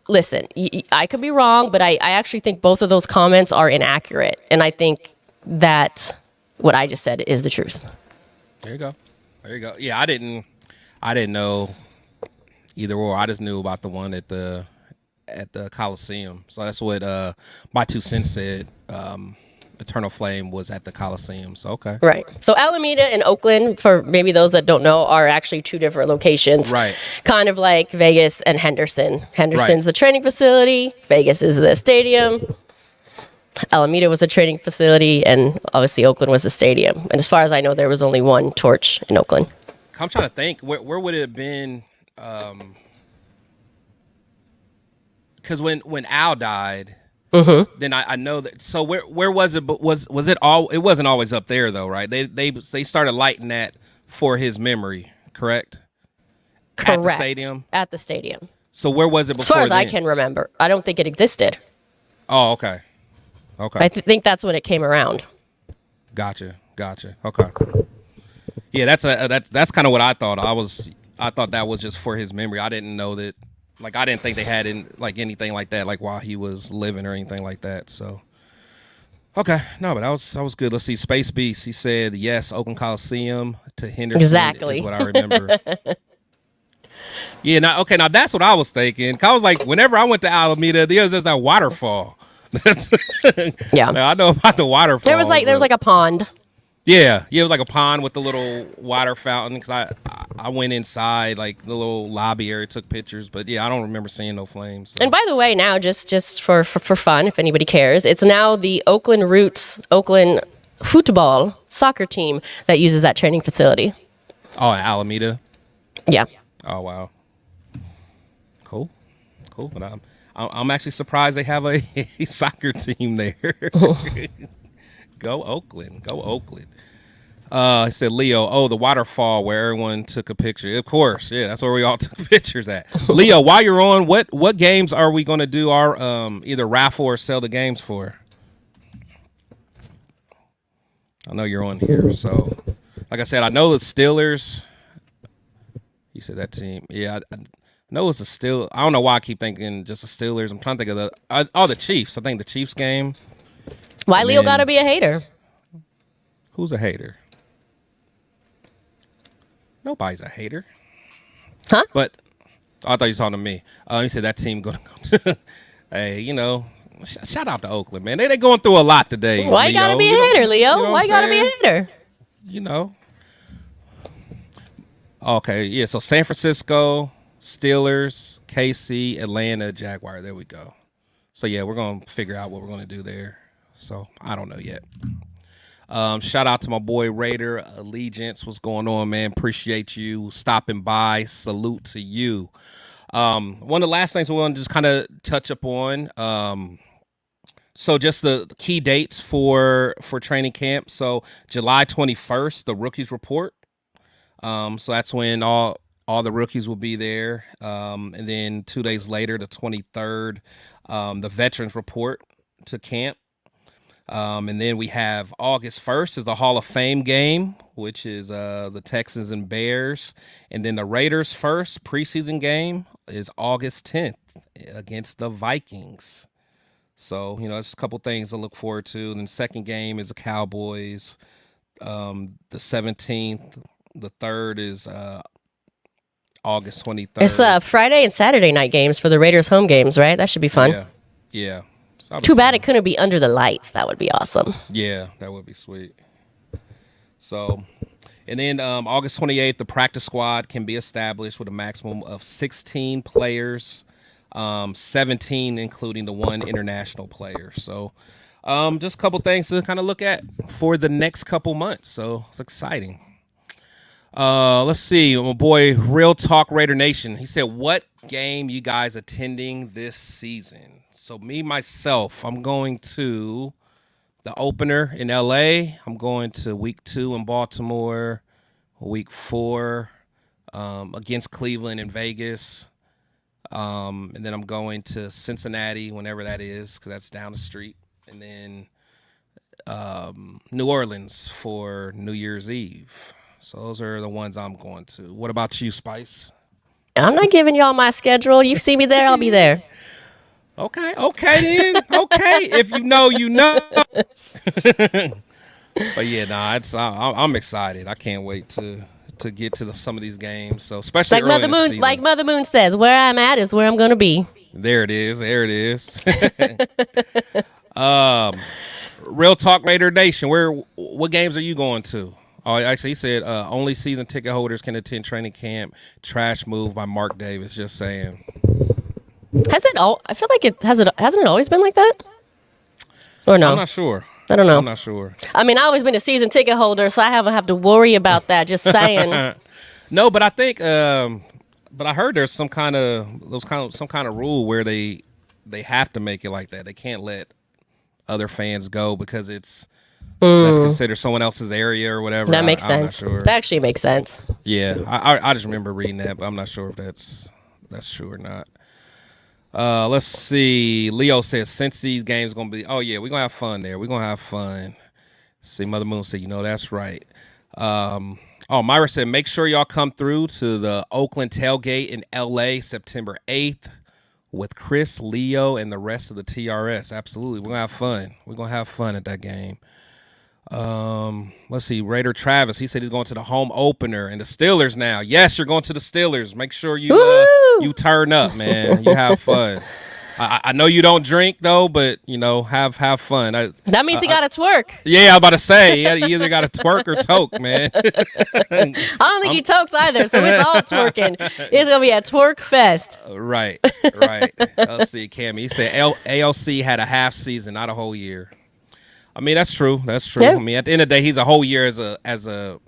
Listen, I could be wrong, but I actually think both of those comments are inaccurate. And I think that what I just said is the truth. There you go. There you go. Yeah, I didn't know either or. I just knew about the one at the Coliseum. So that's what my 2 cents said. Eternal Flame was at the Coliseum. So okay. Right. So Alameda and Oakland, for maybe those that don't know, are actually 2 different locations. Right. Kind of like Vegas and Henderson. Henderson's the training facility. Vegas is the stadium. Alameda was a training facility, and obviously Oakland was the stadium. And as far as I know, there was only one torch in Oakland. I'm trying to think. Where would it have been? Because when Al died, then I know that. So where was it? But was it all? It wasn't always up there though, right? They started lighting that for his memory, correct? Correct. At the stadium. At the stadium. So where was it before? As far as then? I can remember, I don't think it existed. Oh, okay. Okay. I think that's when it came around. Gotcha. Okay. Yeah, that's kind of what I thought. I thought that was just for his memory. I didn't know that. Like, I didn't think they had anything like that, like while he was living or anything like that. So, okay, no, but that was good. Let's see, Space Beast. He said yes, Oakland Coliseum to Henderson. Exactly. Is what I remember. Yeah. Now that's what I was thinking. 'Cause I was like, whenever I went to Alameda, there's a waterfall. Yeah. Now, I know about the waterfall. There was like a pond. Yeah, it was like a pond with the little water fountain. Because I went inside, like the little lobby area, took pictures. But yeah, I don't remember seeing no flames. So. And by the way, now just for fun, if anybody cares, it's now the Oakland Roots, Oakland football soccer team that uses that training facility. Oh, Alameda. Yeah. Oh wow. Cool. But I'm actually surprised they have a soccer team there. Go Oakland. I said Leo, the waterfall where everyone took a picture. Of course, yeah, that's where we all took pictures at. Leo, while you're on, what games are we going to do our either raffle or sell the games for? I know you're on here, so like I said, I know the Steelers. You said that team, yeah. I know it's a Steelers. I don't know why I keep thinking just the Steelers. I'm trying to think of the Chiefs. I think the Chiefs game. Why Leo got to be a hater? Who's a hater? Nobody's a hater. Huh? But I thought you were talking to me. You said that team going to go. Hey, shout out to Oakland, man. They going through a lot today. Why you got to be a hater, Leo? Why you got to be a hater? Okay, yeah. So San Francisco, Steelers, KC, Atlanta, Jaguar. There we go. So yeah, we're gonna figure out what we're gonna do there. So I don't know yet. Shout out to my boy Raider Allegiance. What's going on, man? Appreciate you stopping by. Salute to you. One of the last things we want to just kind of touch up on. So just the key dates for training camp. So July 21st, the rookies report. So that's when all the rookies will be there. And then 2 days later, the 23rd, the veterans report to camp. And then we have August 1st is the Hall of Fame game, which is the Texans and Bears. And then the Raiders' first preseason game is August 10th against the Vikings. So, there's a couple things to look forward to. And then the second game is the Cowboys. The 17th, the third is August 23rd. It's Friday and Saturday night games for the Raiders home games, right? That should be fun. Yeah. Too bad it couldn't be under the lights. That would be awesome. Yeah, that would be sweet. So, and then August 28th, the practice squad can be established with a maximum of 16 players, 17 including the one international player. So, just a couple things to kind of look at for the next couple months. So, it's exciting. Let's see. My boy, Real Talk Raider Nation. He said, what game you guys attending this season? So me myself, I'm going to the opener in LA. I'm going to week 2 in Baltimore, week 4 against Cleveland in Vegas. And then I'm going to Cincinnati whenever that is, because that's down the street. And then New Orleans for New Year's Eve. So those are the ones I'm going to. What about you, Spice? I'm not giving y'all my schedule. You see me there, I'll be there. Okay then. Okay, if you know, you know. But yeah, I'm excited. I can't wait to get to some of these games. So especially Like early in the season. Like Mother Moon says, where I'm at is where I'm going to be. There it is. Real Talk Raider Nation. What games are you going to? Oh, actually, he said only season ticket holders can attend training camp. Trash move by Mark Davis. Just saying. Has it all? I feel like hasn't it always been like that? Or no? I'm not sure. I don't know. I'm not sure. I mean, I've always been a season ticket holder, so I haven't have to worry about that. Just saying. No, but I think, but I heard there's some kind of rule where they have to make it like that. They can't let other fans go because that's considered someone else's area or whatever. That makes sense. I'm not sure. That actually makes sense. Yeah, I just remember reading that, but I'm not sure if that's true or not. Let's see. Leo says since these games gonna be, oh yeah, we're gonna have fun there. We're gonna have fun. See, Mother Moon said, that's right. Myra said, make sure y'all come through to the Oakland tailgate in LA September 8th with Chris, Leo, and the rest of the TRS. Absolutely, we're gonna have fun. We're gonna have fun at that game. Let's see. Raider Travis, he said he's going to the home opener and the Steelers now. Yes, you're going to the Steelers. Make sure you turn up, man. You have fun. I know you don't drink though, but have fun. That means he got to twerk. Yeah, I was about to say you either got to twerk or toke, man. I don't think he tokes either, so it's all twerking. It's gonna be a twerk fest. Right. Let's see, Cammy. He said AOC had a half season, not a whole year. I mean, that's true. Yeah. I mean, at the end of the day, he's a whole year as a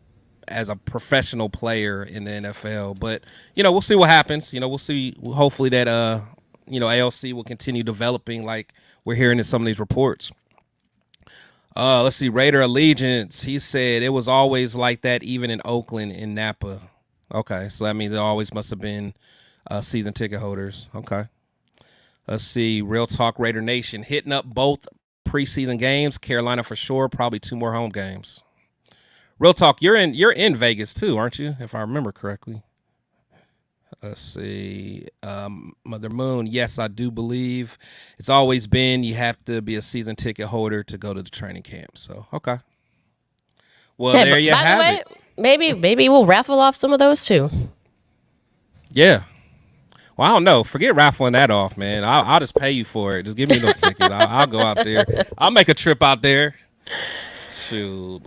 professional player in the NFL. But we'll see what happens. We'll see. Hopefully that ALC will continue developing like we're hearing in some of these reports. Let's see. Raider Allegiance. He said it was always like that, even in Oakland, in Napa. Okay, so that means it always must have been season ticket holders. Okay. Let's see. Real Talk Raider Nation hitting up both preseason games. Carolina for sure. Probably 2 more home games. Real Talk, you're in Vegas too, aren't you? If I remember correctly. Let's see. Mother Moon, yes, I do believe it's always been you have to be a season ticket holder to go to the training camp. So okay. Well, there you have it. Maybe we'll raffle off some of those too. Yeah. Well, I don't know. Forget raffling that off, man. I'll just pay you for it. Just give me no ticket. I'll go out there. I'll make a trip out there. Shoot,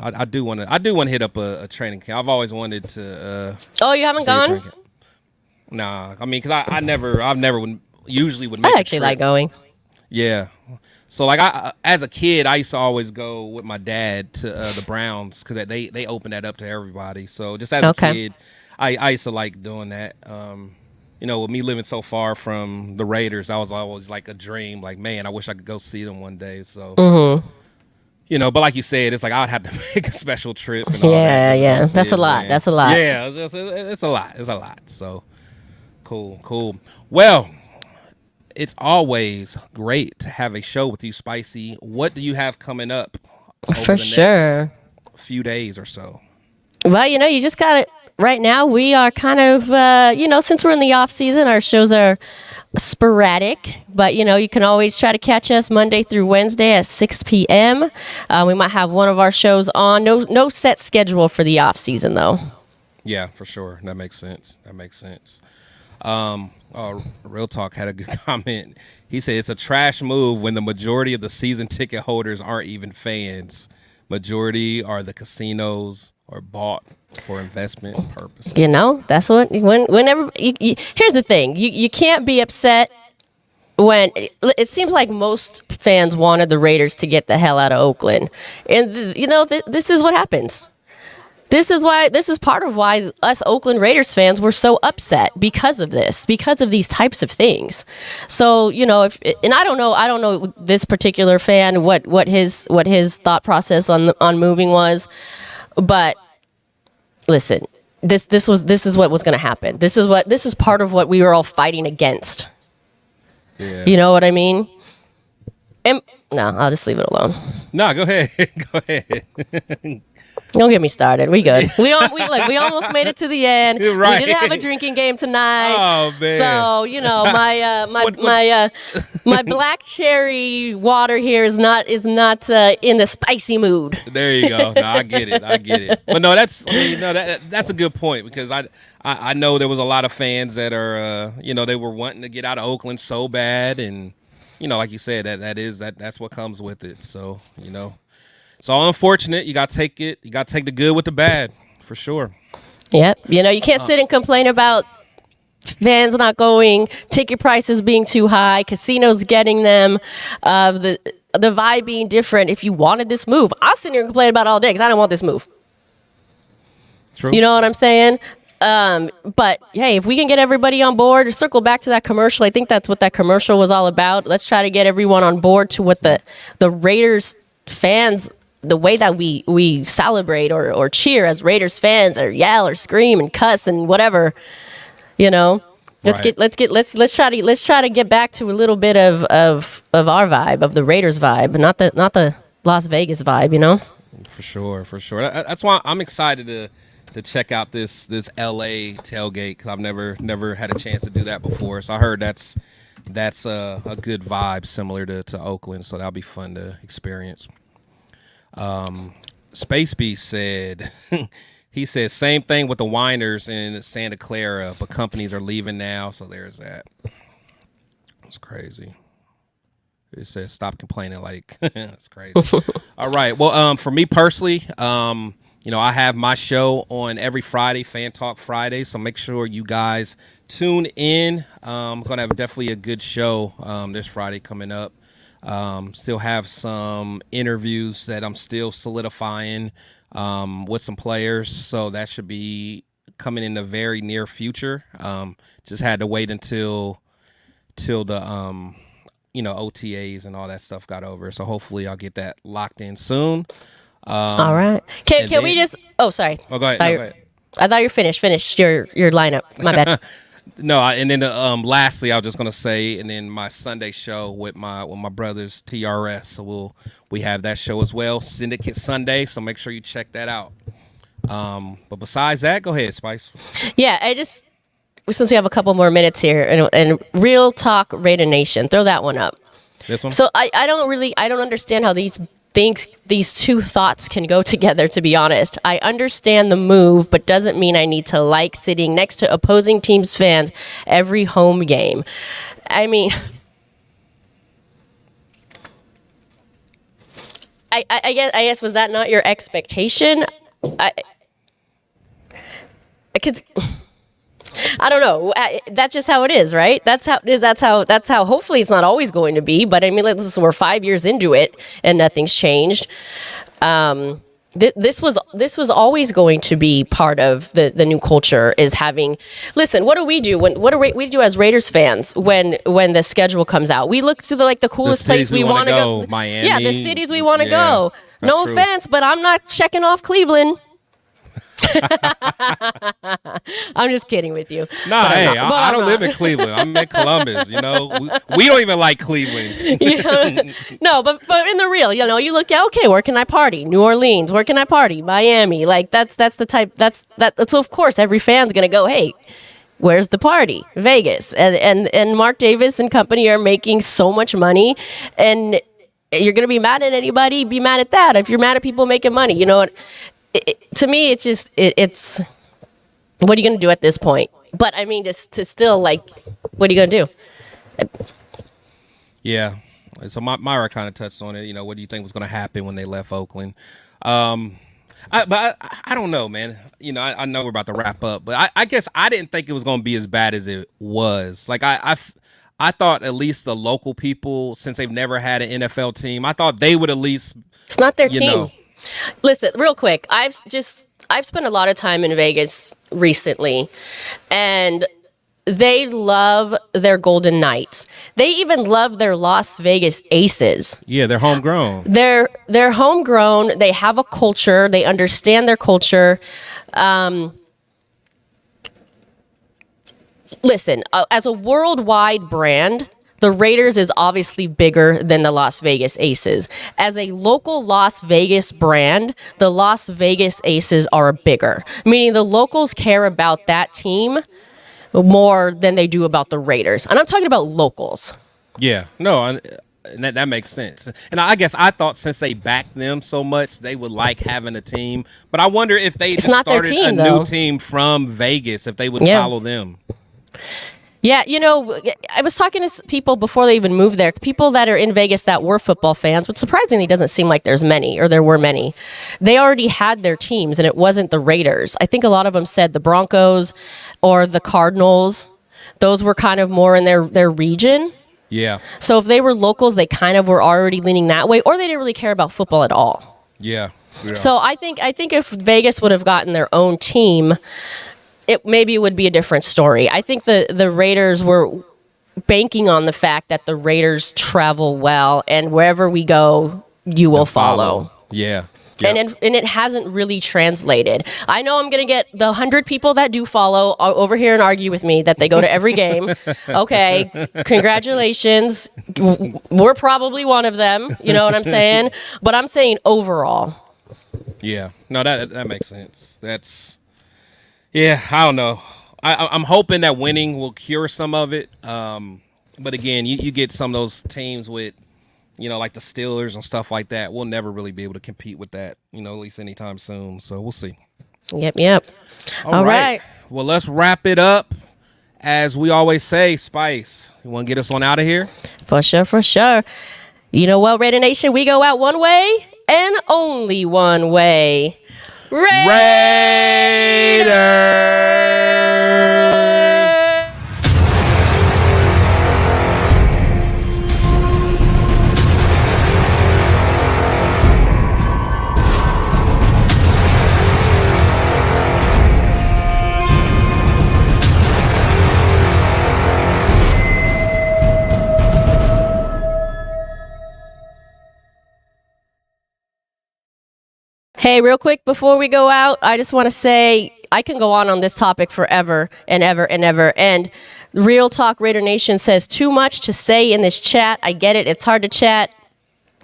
I do want to hit up a training camp. I've always wanted to. Oh, you haven't gone? Nah, I mean, because I've never usually would make. I actually like going. Yeah. So like as a kid, I used to always go with my dad to the Browns because they opened that up to everybody. So just as a kid, I used to like doing that. With me living so far from the Raiders, I was always like a dream. Like, man, I wish I could go see them one day. So, but like you said, it's like I would have to make a special trip. And all yeah. That's a lot. That's a lot. Yeah, it's a lot. It's a lot. So, cool. Well, it's always great to have a show with you, Spicy. What do you have coming up over the next few days or so? Well, you just got it. Right now, we are kind of, since we're in the off season, our shows are sporadic. But, you can always try to catch us Monday through Wednesday at 6 p.m. We might have one of our shows on. No set schedule for the off season, though. Yeah, for sure. That makes sense. Real Talk had a good comment. He said it's a trash move when the majority of the season ticket holders aren't even fans. Majority are the casinos or bought for investment purposes. That's what whenever here's the thing. You can't be upset when it seems like most fans wanted the Raiders to get the hell out of Oakland. And this is what happens. This is part of why us Oakland Raiders fans were so upset because of this, because of these types of things. So, and I don't know this particular fan what his thought process on moving was, but listen, this is what was going to happen. This is part of what we were all fighting against. Yeah. You know what I mean? No, I'll just leave it alone. No, go ahead. Go ahead. Don't get me started. We good. We almost made it to the end. Right. We didn't have a drinking game tonight. Oh man. So my black cherry water here is not in the spicy mood. There you go. No, I get it. But no, that's a good point, because I know there was a lot of fans that are they were wanting to get out of Oakland so bad, and like you said, that's what comes with it. So it's all unfortunate. You got to take it. You got to take the good with the bad, for sure. Yep. You can't sit and complain about fans not going, ticket prices being too high, casinos getting them, the vibe being different. If you wanted this move, I'll sit here and complain about it all day because I don't want this move. True. You know what I'm saying? But hey, if we can get everybody on board, circle back to that commercial. I think that's what that commercial was all about. Let's try to get everyone on board to what the Raiders fans, the way that we celebrate or cheer as Raiders fans, or yell or scream and cuss and whatever, let's try to get back to a little bit of our vibe, of the Raiders vibe, not the Las Vegas vibe, For sure. That's why I'm excited to check out this LA tailgate, because I've never had a chance to do that before. So I heard that's a good vibe, similar to Oakland. So that'll be fun to experience. Space Beast said, he said same thing with the Winers in Santa Clara, but companies are leaving now. So there's that. It's crazy. It says stop complaining. Like, that's crazy. All right. Well, for me personally, I have my show on every Friday, Fan Talk Friday. So make sure you guys tune in. I'm going to have definitely a good show this Friday coming up. Still have some interviews that I'm still solidifying with some players. So that should be coming in the very near future. Just had to wait until the, OTAs and all that stuff got over. So hopefully I'll get that locked in soon. All right. Can we just? Oh, sorry. Oh, go ahead. Go ahead. I thought you were finished. Finish your lineup. My bad. No, and then lastly, I was just gonna say, and then my Sunday show with my brothers TRS. So we have that show as well, Syndicate Sunday. So make sure you check that out. But besides that, go ahead, Spice. Yeah, since we have a couple more minutes here, and Real Talk Raider Nation, throw that one up. This one. So I don't understand how these two thoughts can go together, to be honest. I understand the move, but doesn't mean I need to like sitting next to opposing teams' fans every home game. I mean, I guess was that not your expectation? I don't know. That's just how it is, right? That's how. Hopefully, it's not always going to be. But I mean, we're 5 years into it, and nothing's changed. This was always going to be part of the new culture. Is having. Listen, what do we do we do as Raiders fans when the schedule comes out? We look to the coolest place we want to go. Miami. Yeah, the cities we want to go. No true. offense, but I'm not checking off Cleveland. I'm just kidding with you. No, hey, I don't live in Cleveland. I'm in Columbus. We don't even like Cleveland. No, but in the real, you look at, okay, where can I party? New Orleans. Where can I party? Miami. That's the type. So of course every fan's gonna go, hey, where's the party? Vegas. And Mark Davis and company are making so much money, and you're gonna be mad at anybody. Be mad at that. If you're mad at people making money, to me, it's just it's. What are you gonna do at this point? But I mean, just to still what are you gonna do? Yeah. So Myra kind of touched on it. What do you think was gonna happen when they left Oakland? But I don't know, man. I know we're about to wrap up, but I guess I didn't think it was gonna be as bad as it was. I thought at least the local people, since they've never had an NFL team, I thought they would at least. It's not their team. Listen, real quick. I've spent a lot of time in Vegas recently, and they love their Golden Knights. They even love their Las Vegas Aces. Yeah, they're homegrown. They're homegrown. They have a culture. They understand their culture. Listen, as a worldwide brand, the Raiders is obviously bigger than the Las Vegas Aces. As a local Las Vegas brand, the Las Vegas Aces are bigger, meaning the locals care about that team more than they do about the Raiders. And I'm talking about locals. Yeah, no, and that makes sense. And I guess I thought since they backed them so much, they would like having a team. But I wonder if they just started team, a though. new team from Vegas, if they would follow them. Yeah, I was talking to people before they even moved there, people that are in Vegas that were football fans, which surprisingly doesn't seem like there were many. They already had their teams, and it wasn't the Raiders. I think a lot of them said the Broncos or the Cardinals. Those were kind of more in their region. Yeah. So if they were locals, they kind of were already leaning that way, or they didn't really care about football at all. Yeah. So I think if Vegas would have gotten their own team, it would be a different story. I think the Raiders were banking on the fact that the Raiders travel well, and wherever we go, you will follow. Yeah. Yep. And it hasn't really translated. I know I'm going to get the 100 people that do follow over here and argue with me that they go to every game. Okay, congratulations. We're probably one of them. You know what I'm saying? But I'm saying overall. Yeah. No, that makes sense. Yeah, I don't know. I'm hoping that winning will cure some of it. But again, you get some of those teams with, like the Steelers and stuff like that. We'll never really be able to compete with that, at least anytime soon. So we'll see. Yep. All right. Well, let's wrap it up. As we always say, Spice, you want to get us on out of here? For sure. You know what, Raider Nation? We go out one way and only one way. Raiders! Hey, real quick before we go out, I just want to say I can go on this topic forever and ever and ever. And Real Talk Raider Nation says too much to say in this chat. I get it. It's hard to chat.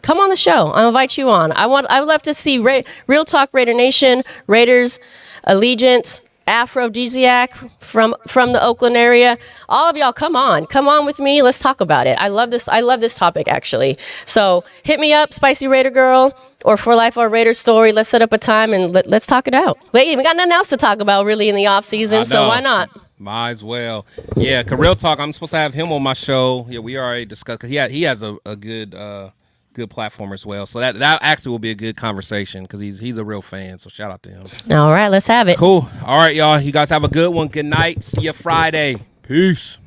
Come on the show. I'll invite you on. I would love to see Real Talk Raider Nation, Raiders, Allegiance, Aphrodisiac from the Oakland area. All of y'all, come on with me. Let's talk about it. I love this topic, actually. So hit me up, Spicy Raider Girl, or For Life or Raider Story. Let's set up a time and let's talk it out. Wait, we got nothing else to talk about really in the off season, so why not? Might as well. Yeah, Real Talk, I'm supposed to have him on my show. Yeah, we already discussed, because he has a good platform as well. So that actually will be a good conversation, because he's a real fan. So shout out to him. All right, let's have it. Cool. All right, y'all. You guys have a good one. Good night. See you Friday. Peace.